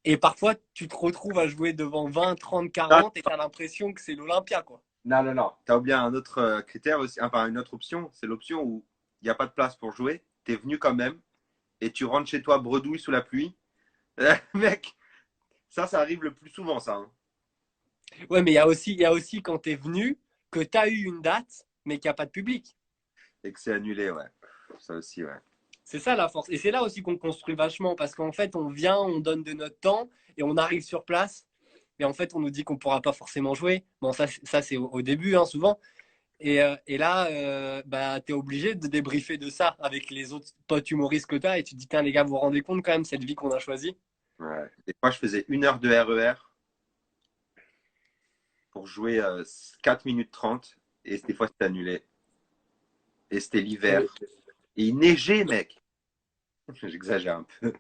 Et parfois, tu te retrouves à jouer devant 20, 30, Non, 40 et tu as l'impression que c'est l'Olympia, quoi. non, non, non. Tu as oublié un autre critère aussi, enfin une autre option. C'est l'option où il n'y a pas de place pour jouer. Tu es venu quand même et tu rentres chez toi bredouille sous la pluie. Mec, ça arrive le plus souvent, ça. Hein. Ouais, mais il y a aussi quand tu es venu, que tu as eu une date, mais qu'il n'y a pas de public. Et que c'est annulé, ouais. Ça aussi, ouais. C'est ça la force. Et c'est là aussi qu'on construit vachement parce qu'en fait, on vient, on donne de notre temps et on arrive sur place. Et en fait, on nous dit qu'on ne pourra pas forcément jouer. Bon, ça c'est au début, hein, souvent. Et là, bah, tu es obligé de débriefer de ça avec les autres potes humoristes que tu as. Et tu te dis, tiens, les gars, vous vous rendez compte quand même cette vie qu'on a choisie? Ouais. Des fois, je faisais 1 heure de RER pour jouer 4 minutes 30 et des fois, c'était annulé. et c'était l'hiver. Et il neigeait, mec. J'exagère un peu.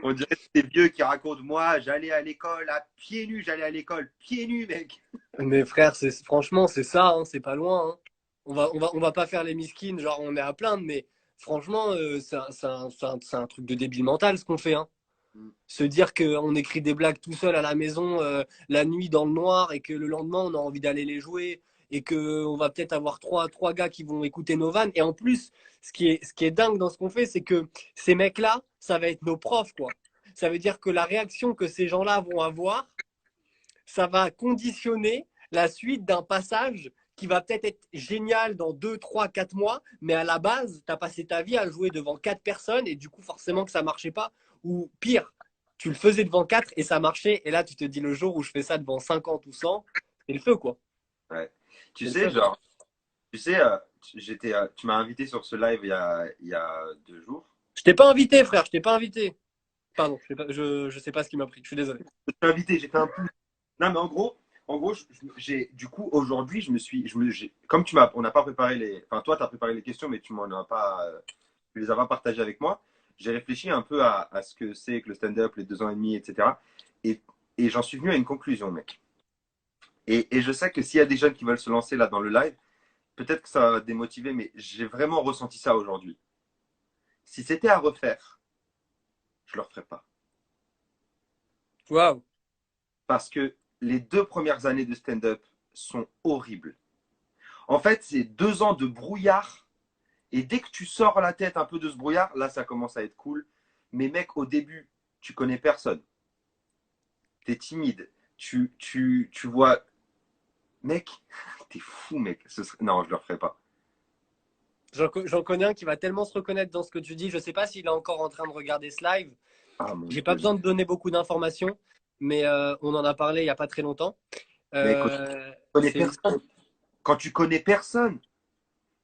On dirait des vieux qui racontent moi, j'allais à l'école à pieds nus, j'allais à l'école pieds nus, mec. Mais frère, franchement, c'est ça, hein, c'est pas loin. Hein. On va pas faire les miskines, genre on est à plaindre, mais franchement, c'est un truc de débile mental ce qu'on fait. Hein. Se dire qu'on écrit des blagues tout seul à la maison la nuit dans le noir et que le lendemain on a envie d'aller les jouer et qu'on va peut-être avoir trois gars qui vont écouter nos vannes. Et en plus, ce qui est dingue dans ce qu'on fait, c'est que ces mecs-là, ça va être nos profs, quoi. Ça veut dire que la réaction que ces gens-là vont avoir, ça va conditionner la suite d'un passage qui va peut-être être génial dans 2, 3, 4 mois, mais à la base, tu as passé ta vie à jouer devant 4 personnes et du coup, forcément que ça marchait pas. Ou pire, tu le faisais devant 4 et ça marchait. Et là, tu te dis le jour où je fais ça devant 50 ou 100, c'est le feu, quoi. Ouais. Tu C'est le sais, feu. genre, tu sais, tu m'as invité sur ce live il y a 2 jours. Je t'ai pas invité, frère, je t'ai pas invité. Pardon, je sais pas ce qui m'a pris, je suis désolé. Je t'ai invité, j'ai fait un pouce. Non, mais en gros, du coup, aujourd'hui, comme on n'a pas préparé enfin, toi, tu as préparé les questions, mais tu m'en as pas, tu les as pas partagées avec moi. J'ai réfléchi un peu à ce que c'est que le stand-up, les 2 ans et demi, etc. Et, et j'en suis venu à une conclusion, mec. Et je sais que s'il y a des jeunes qui veulent se lancer là dans le live, peut-être que ça va démotiver, mais j'ai vraiment ressenti ça aujourd'hui. Si c'était à refaire, je ne le referais pas. Waouh. Parce que les 2 premières années de stand-up sont horribles. En fait, c'est 2 ans de brouillard. Et dès que tu sors la tête un peu de ce brouillard, là, ça commence à être cool. Mais mec, au début, tu connais personne. Tu es timide. Tu vois. Mec, t'es fou, mec. Non, je ne le referai pas. J'en connais un qui va tellement se reconnaître dans ce que tu dis. Je sais pas s'il est encore en train de regarder ce live. Ah mon J'ai pas Dieu. besoin de donner beaucoup d'informations, mais on en a parlé il y a pas très longtemps. Mais quand tu connais C'est personne, quand tu connais personne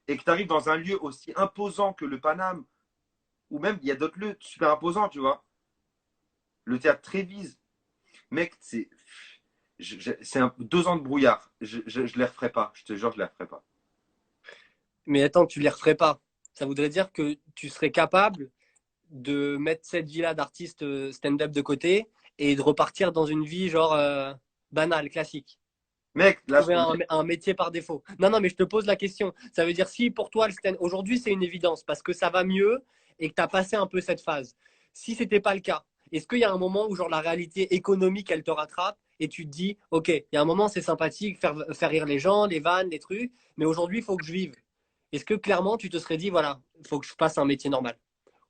et que tu arrives dans un lieu aussi imposant que le Paname, ou même il y a d'autres lieux super imposants, tu vois, le théâtre Trévise, mec, c'est 2 ans de brouillard. Je les referai pas. Je te jure, je les referai pas. Mais attends, tu les referais pas. Ça voudrait dire que tu serais capable de mettre cette vie-là d'artiste stand-up de côté et de repartir dans une vie genre banale, classique. Mec, là, je Trouver peux un métier par défaut. Non, non, mais je te pose la question. Ça veut dire si pour toi, le stand aujourd'hui, c'est une évidence parce que ça va mieux et que tu as passé un peu cette phase. Si c'était pas le cas, est-ce qu'il y a un moment où genre la réalité économique, elle te rattrape et tu te dis, OK, il y a un moment, c'est sympathique, faire rire les gens, les vannes, les trucs, mais aujourd'hui, il faut que je vive. Est-ce que clairement, tu te serais dit, voilà, il faut que je fasse un métier normal?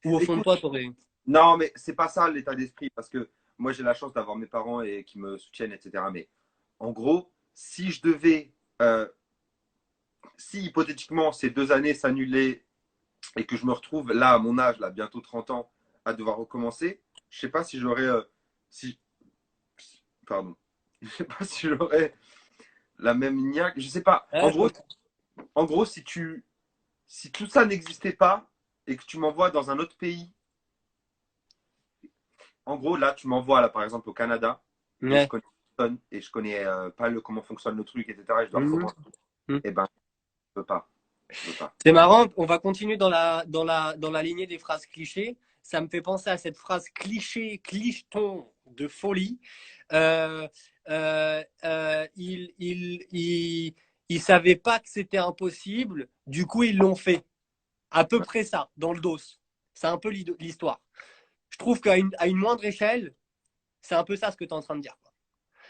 Ou au fond de écoute, toi, tu aurais. non, mais c'est pas ça l'état d'esprit parce que moi, j'ai la chance d'avoir mes parents et qui me soutiennent, etc. Mais en gros, si je devais, si hypothétiquement ces 2 années s'annulaient et que je me retrouve là à mon âge, là bientôt 30 ans, à devoir recommencer, je sais pas si j'aurais, si, pardon, je sais pas si j'aurais la même niaque, je sais pas. Ouais, je comprends. En gros, si tout ça n'existait pas et que tu m'envoies dans un autre pays, en gros là, tu m'envoies là par exemple au Canada et je Ouais. connais personne et je connais pas comment fonctionne le truc, etc. Et je dois Mhm. recommencer. Mhm. Eh ben, je peux pas, je peux pas. C'est marrant, on va continuer dans la lignée des phrases clichés. Ça me fait penser à cette phrase cliché, clicheton de folie. Euh, ils savaient pas que c'était impossible, du coup ils l'ont fait. À peu près ça, dans le dos. C'est un peu l'histoire. Je trouve qu'à une moindre échelle, c'est un peu ça ce que tu es en train de dire.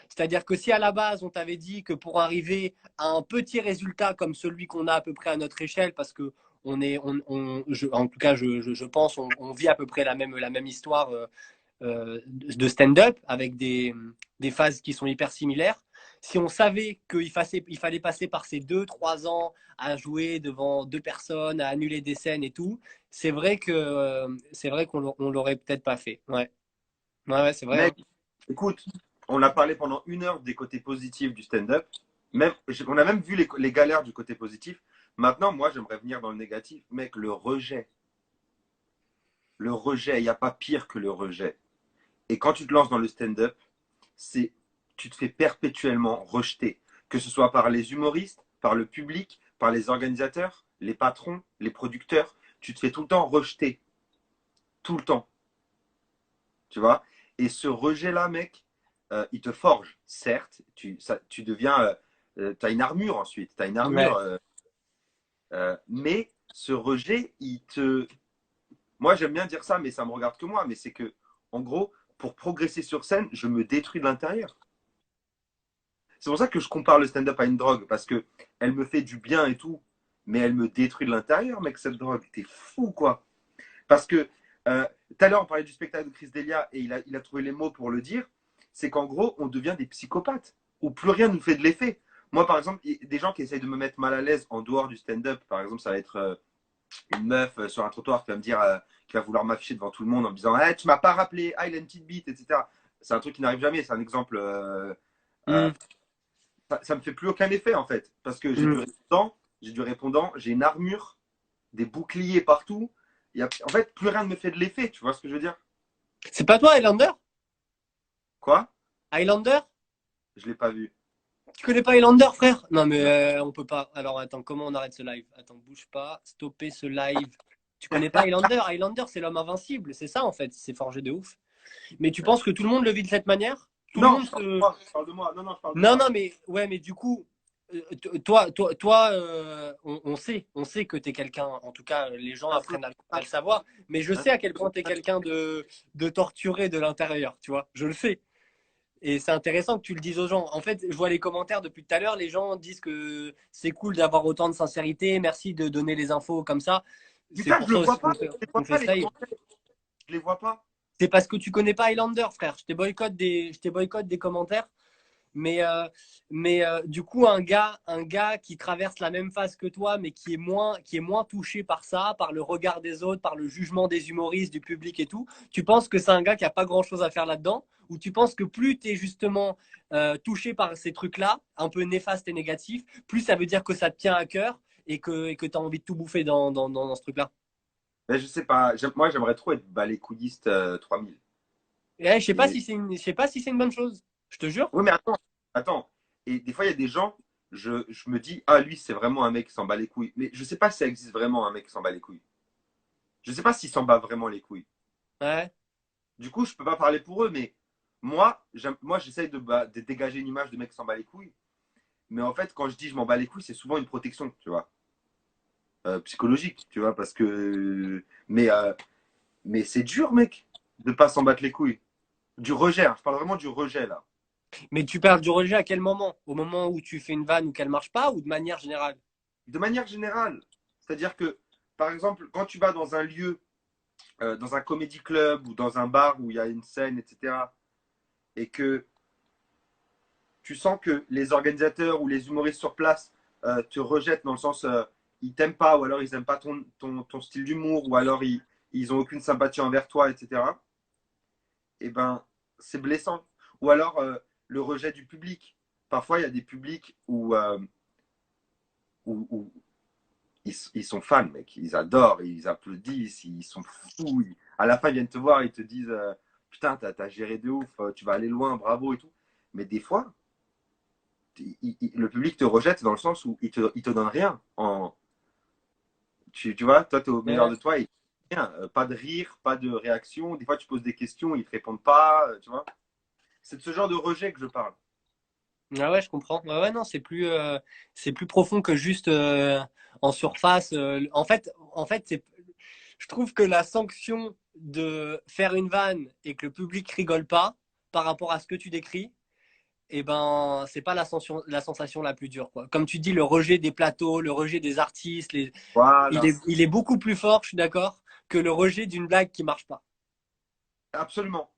C'est-à-dire que si à la base, on t'avait dit que pour arriver à un petit résultat comme celui qu'on a à peu près à notre échelle, parce que en tout cas, je pense, on vit à peu près la même histoire de stand-up avec des phases qui sont hyper similaires. Si on savait qu'il fallait passer par ces 2, 3 ans à jouer devant 2 personnes, à annuler des scènes et tout, c'est vrai qu'on l'aurait peut-être pas fait. Ouais, ouais, ouais, c'est vrai. Hein. Mec, écoute, on a parlé pendant 1 heure des côtés positifs du stand-up. On a même vu les galères du côté positif. Maintenant, moi, j'aimerais venir dans le négatif. Mec, le rejet. Le rejet, il n'y a pas pire que le rejet. Et quand tu te lances dans le stand-up, tu te fais perpétuellement rejeter. Que ce soit par les humoristes, par le public, par les organisateurs, les patrons, les producteurs. Tu te fais tout le temps rejeter. Tout le temps. Tu vois? Et ce rejet-là, mec, il te forge. Certes, tu deviens. Tu as une armure ensuite. Tu as une armure. Ouais. Mais ce rejet, il te. Moi, j'aime bien dire ça, mais ça me regarde que moi. Mais c'est que, en gros, pour progresser sur scène, je me détruis de l'intérieur. C'est pour ça que je compare le stand-up à une drogue, parce que elle me fait du bien et tout, mais elle me détruit de l'intérieur, mec, cette drogue. T'es fou, quoi. Parce que tout à l'heure, on parlait du spectacle de Chris Delia et il a trouvé les mots pour le dire. C'est qu'en gros, on devient des psychopathes où plus rien ne nous fait de l'effet. Moi, par exemple, des gens qui essayent de me mettre mal à l'aise en dehors du stand-up, par exemple, ça va être une meuf sur un trottoir qui va me dire, qui va vouloir m'afficher devant tout le monde en me disant, hey, tu m'as pas rappelé, ah, il a une petite bite, etc. C'est un truc qui n'arrive jamais. C'est un exemple. Euh, Mm, ça me fait plus aucun effet en fait, parce que mm. j'ai du répondant, j'ai une armure, des boucliers partout. En fait, plus rien ne me fait de l'effet, tu vois ce que je veux dire? C'est pas toi, Highlander? Quoi? Highlander? Je l'ai pas vu. Tu connais pas Highlander, frère? Non, mais Non. on peut pas. Alors, attends, comment on arrête ce live? Attends, bouge pas. Stopper ce live. Tu connais pas Highlander? Highlander, c'est l'homme invincible. C'est ça, en fait. C'est forgé de ouf. Mais tu penses que tout le monde le vit de cette manière? Tout le Non, monde je parle de se. moi, je parle de moi. Non, non, je parle de Non, moi. non, mais ouais, mais du coup, toi, on sait que t'es quelqu'un. En tout cas, les gens Ah, c'est- apprennent à le savoir. Mais je hein. sais à quel point t'es quelqu'un de torturé de l'intérieur. Tu vois, je le sais. Et c'est intéressant que tu le dises aux gens. En fait, je vois les commentaires depuis tout à l'heure. Les gens disent que c'est cool d'avoir autant de sincérité. Merci de donner les infos comme ça. C'est Putain, pour je le ça vois aussi pas. Je les vois qu'on fait pas ce les live. commentaires. Je les vois pas. C'est parce que tu connais pas Highlander, frère. Je t'ai boycott des commentaires. Mais du coup, un gars qui traverse la même phase que toi, mais qui est moins touché par ça, par le regard des autres, par le jugement des humoristes, du public et tout, tu penses que c'est un gars qui a pas grand-chose à faire là-dedans? Ou tu penses que plus tu es justement touché par ces trucs-là, un peu néfastes et négatifs, plus ça veut dire que ça te tient à cœur et que tu as envie de tout bouffer dans ce truc-là? Mais je sais pas. Moi, j'aimerais trop être balécoudiste 3000. Et je sais pas Et... si je sais pas si c'est une bonne chose. Je te jure. Oui, mais attends, attends. Et des fois, il y a des gens, je me dis, ah, lui, c'est vraiment un mec qui s'en bat les couilles. Mais je sais pas si ça existe vraiment un mec qui s'en bat les couilles. Je sais pas s'il s'en bat vraiment les couilles. Ouais. Du coup, je peux pas parler pour eux, mais moi, j'essaye de dégager une image de mec qui s'en bat les couilles. Mais en fait, quand je dis je m'en bats les couilles, c'est souvent une protection, tu vois, psychologique, tu vois, parce que. Mais c'est dur, mec, de pas s'en battre les couilles. Du rejet, hein, je parle vraiment du rejet, là. Mais tu parles du rejet à quel moment? Au moment où tu fais une vanne ou qu'elle marche pas ou de manière générale? De manière générale, c'est-à-dire que, par exemple, quand tu vas dans un lieu, dans un comédie club ou dans un bar où il y a une scène, etc., et que tu sens que les organisateurs ou les humoristes sur place te rejettent dans le sens ils t'aiment pas ou alors ils aiment pas ton style d'humour ou alors ils ont aucune sympathie envers toi, etc. Et ben c'est blessant. Ou alors le rejet du public. Parfois il y a des publics où ils sont fans, mec. Ils adorent, ils applaudissent, ils sont fous. À la fin ils viennent te voir, ils te disent putain t'as géré de ouf, tu vas aller loin, bravo et tout. Mais des fois le public te rejette dans le sens où il te donne rien. Tu vois, toi, tu es au meilleur Ouais. de toi, et rien. Pas de rire, pas de réaction. Des fois, tu poses des questions, ils te répondent pas. Tu vois, c'est de ce genre de rejet que je parle. Ah ouais, je comprends. Ouais, ouais, non, c'est plus profond que juste en surface. Je trouve que la sanction de faire une vanne et que le public rigole pas par rapport à ce que tu décris, eh ben, c'est pas la sensation la plus dure, quoi. Comme tu dis, le rejet des plateaux, le rejet des artistes, Voilà, il est beaucoup plus fort, je suis d'accord, que le rejet d'une blague qui marche pas. absolument.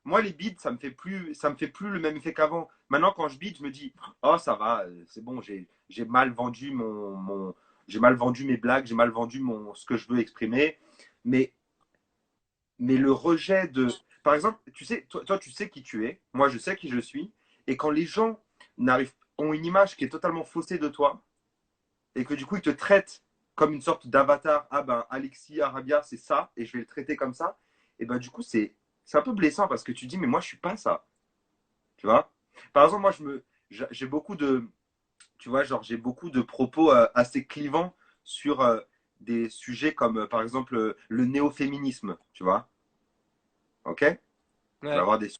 Moi, les beats, ça me fait plus le même effet qu'avant. Maintenant, quand je beat, je me dis, oh, ça va, c'est bon, j'ai mal vendu j'ai mal vendu mes blagues, j'ai mal vendu ce que je veux exprimer. Mais mais le rejet de. Par exemple, tu sais, toi, tu sais qui tu es, moi, je sais qui je suis, et quand les gens ont une image qui est totalement faussée de toi, et que du coup, ils te traitent comme une sorte d'avatar, ah ben, Alexis Arabia, c'est ça, et je vais le traiter comme ça, et ben, du coup, c'est un peu blessant parce que tu dis, mais moi, je suis pas ça, tu vois. Par exemple, moi, j'ai beaucoup tu vois, genre, j'ai beaucoup de propos assez clivants sur des sujets comme, par exemple, le néo-féminisme, tu vois. Ok? Je vais Ouais. avoir des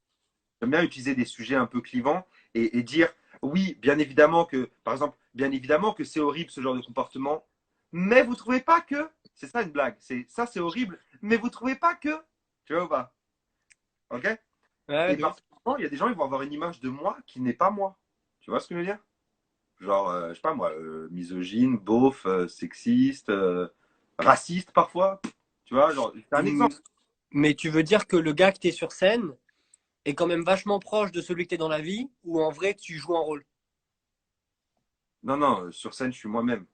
J'aime bien utiliser des sujets un peu clivants et dire oui, bien évidemment que, par exemple, bien évidemment que c'est horrible ce genre de comportement, mais vous trouvez pas que, c'est ça une blague, c'est horrible, mais vous trouvez pas que, tu vois ou pas, ok? Ouais, Et de ouf. parfois, il y a des gens, ils vont avoir une image de moi qui n'est pas moi. Tu vois ce que je veux dire? Genre, je sais pas moi, misogyne, beauf, sexiste, raciste parfois. Tu vois, genre, c'est un Mm, exemple. mais tu veux dire que le gars que t'es sur scène est quand même vachement proche de celui que t'es dans la vie, ou en vrai tu joues un rôle? Non, non, sur scène, je suis moi-même.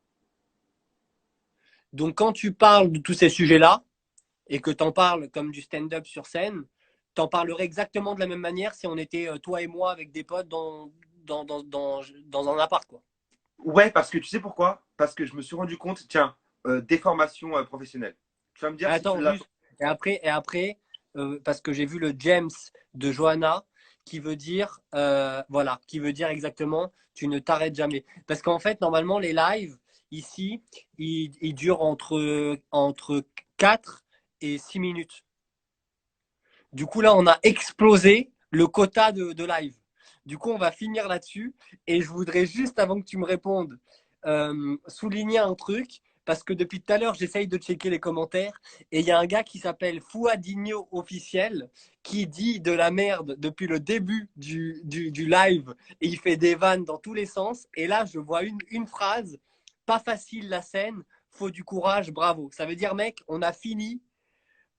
Donc quand tu parles de tous ces sujets-là, et que t'en parles comme du stand-up sur scène, t'en parlerais exactement de la même manière si on était toi et moi avec des potes dans un appart, quoi. Ouais, parce que tu sais pourquoi? Parce que je me suis rendu compte, tiens, déformation professionnelle. Tu vas me dire si tu Attends, l'as. juste. Et après parce que j'ai vu le James de Johanna qui veut dire, voilà, qui veut dire exactement, tu ne t'arrêtes jamais. Parce qu'en fait, normalement, les lives, ici, ils durent entre 4 et 6 minutes. Du coup, là, on a explosé le quota de live. Du coup, on va finir là-dessus. Et je voudrais juste, avant que tu me répondes, souligner un truc. Parce que depuis tout à l'heure, j'essaye de checker les commentaires. Et il y a un gars qui s'appelle Fouadinho Officiel qui dit de la merde depuis le début du live. Et il fait des vannes dans tous les sens. Et là, je vois une phrase. Pas facile la scène. Faut du courage. Bravo. Ça veut dire, mec, on a fini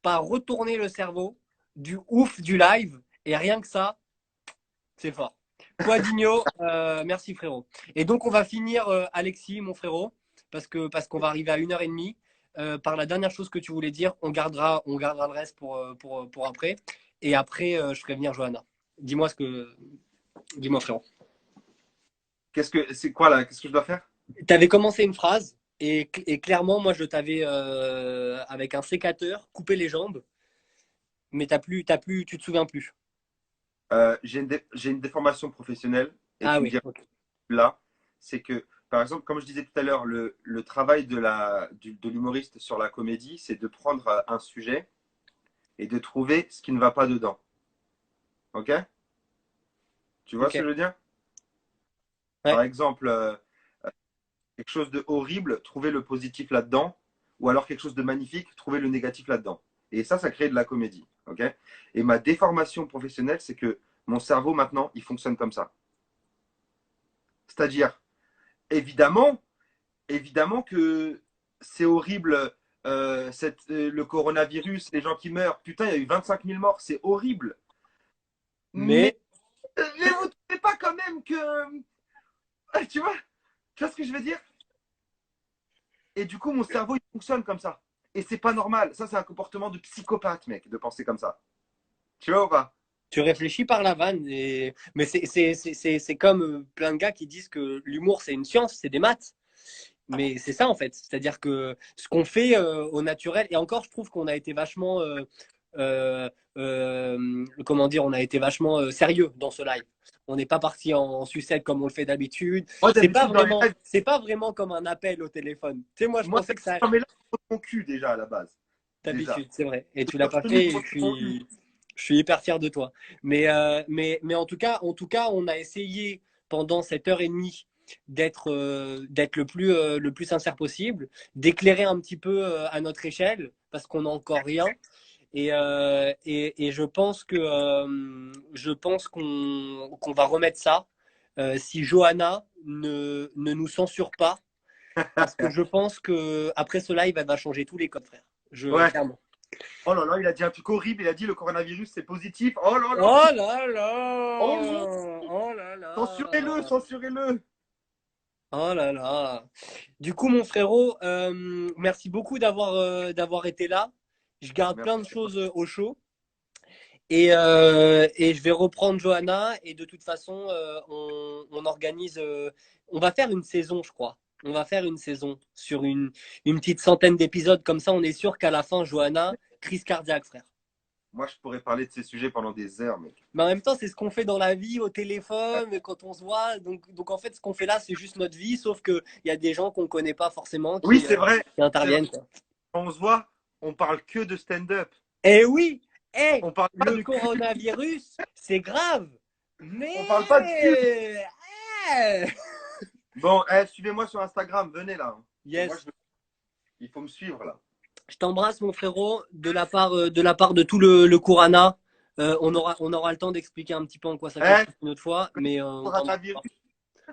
par retourner le cerveau du ouf du live. Et rien que ça, c'est fort. Poidigno, merci frérot. Et donc on va finir, Alexis, mon frérot, parce qu'on va arriver à 1h30. Par la dernière chose que tu voulais dire, on gardera le reste pour après. Et après, je ferai venir Johanna. Dis-moi dis-moi frérot. C'est quoi là? Qu'est-ce que je dois faire? Tu avais commencé une phrase et clairement, moi, je t'avais, avec un sécateur, coupé les jambes, mais tu te souviens plus. J'ai une déformation professionnelle et Ah tu me oui, diras ok. là, c'est que, par exemple, comme je disais tout à l'heure, le travail de l'humoriste sur la comédie, c'est de prendre un sujet et de trouver ce qui ne va pas dedans. Ok? Tu vois Ok. ce que je veux dire? Par Ouais. exemple, quelque chose de horrible, trouver le positif là-dedans, ou alors quelque chose de magnifique, trouver le négatif là-dedans. Et ça crée de la comédie. Ok? Et ma déformation professionnelle, c'est que mon cerveau maintenant, il fonctionne comme ça. C'est-à-dire, évidemment, évidemment que c'est horrible, le coronavirus, les gens qui meurent. Putain, il y a eu 25 000 morts, c'est horrible. Mais, Mais mais vous ne trouvez pas quand même que. Tu vois ce que je veux dire? Et du coup, mon cerveau, il fonctionne comme ça. Et c'est pas normal. Ça, c'est un comportement de psychopathe, mec, de penser comme ça. Tu vois ou pas? tu réfléchis par la vanne. Mais c'est comme plein de gars qui disent que l'humour, c'est une science, c'est des maths. Mais c'est ça, en fait. C'est-à-dire que ce qu'on fait au naturel, et encore, je trouve qu'on a été vachement, comment dire, on a été vachement sérieux dans ce live. On n'est pas parti en sucette comme on le fait d'habitude. Moi, C'est pas d'habitude, dans les vraiment, lives, c'est pas vraiment comme un appel au téléphone. Tu sais, moi, je moi, pensais que ça, non, mais là, c'est mon cul déjà à la base. Déjà. d'habitude, c'est vrai. Et tu l'as Sur pas ce fait. Et niveau, c'est mon U. je suis hyper fier de toi. Mais en tout cas, on a essayé pendant cette heure et demie d'être le plus sincère possible, d'éclairer un petit peu à notre échelle, parce qu'on n'a encore rien. Et je pense qu'on va remettre ça si Johanna ne nous censure pas, parce que je pense que après ce live, elle va changer tous les codes, frère. Ouais. Clairement. Oh là là, il a dit un truc horrible. Il a dit le coronavirus, c'est positif. Oh là là. Oh là là! Oh non. Oh là Censurez-le, là! censurez-le. Oh là là! Du coup, mon frérot, merci beaucoup d'avoir été là. Je garde plein de Merci. choses au chaud. Et je vais reprendre Johanna. Et de toute façon, on organise. On va faire une saison, je crois. On va faire une saison sur une petite centaine d'épisodes. Comme ça, on est sûr qu'à la fin, Johanna, crise cardiaque, frère. Moi, je pourrais parler de ces sujets pendant des heures, mec. Mais en même temps, c'est ce qu'on fait dans la vie, au téléphone, quand on se voit. Donc en fait, ce qu'on fait là, c'est juste notre vie, sauf qu'il y a des gens qu'on ne connaît pas forcément Oui, qui c'est vrai. interviennent, quoi. Quand on se voit, on parle que de stand-up. Eh oui, eh, On parle pas le de coronavirus, c'est grave. on parle pas de cul. Mais eh, Bon, suivez-moi sur Instagram, venez là. Moi, yes, il faut me suivre là. je t'embrasse, mon frérot, de la part de tout le Kurana. On aura le temps d'expliquer un petit peu en quoi ça Eh, consiste une autre fois, mais on t'embrasse. coronavirus,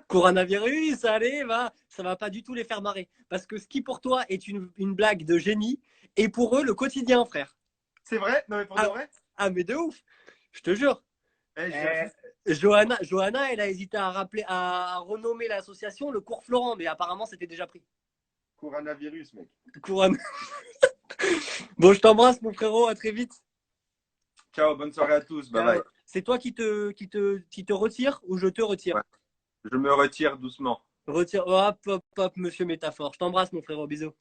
Coronavirus, allez, va, ça va pas du tout les faire marrer. Parce que ce qui pour toi est une blague de génie, et pour eux, le quotidien, frère. c'est vrai? Non, mais pour de Ah, vrai? ah, mais de ouf, je te jure. Je viens Euh, juste Johanna, elle a hésité à renommer l'association le cours Florent, mais apparemment c'était déjà pris. coronavirus, mec. Couronne. Bon, je t'embrasse, mon frérot, à très vite. Ciao, bonne soirée à tous. Bye Ciao. bye. C'est toi qui te retire ou je te retire? Ouais, je me retire doucement. Retire, hop, hop, hop, monsieur métaphore. Je t'embrasse, mon frérot, bisous.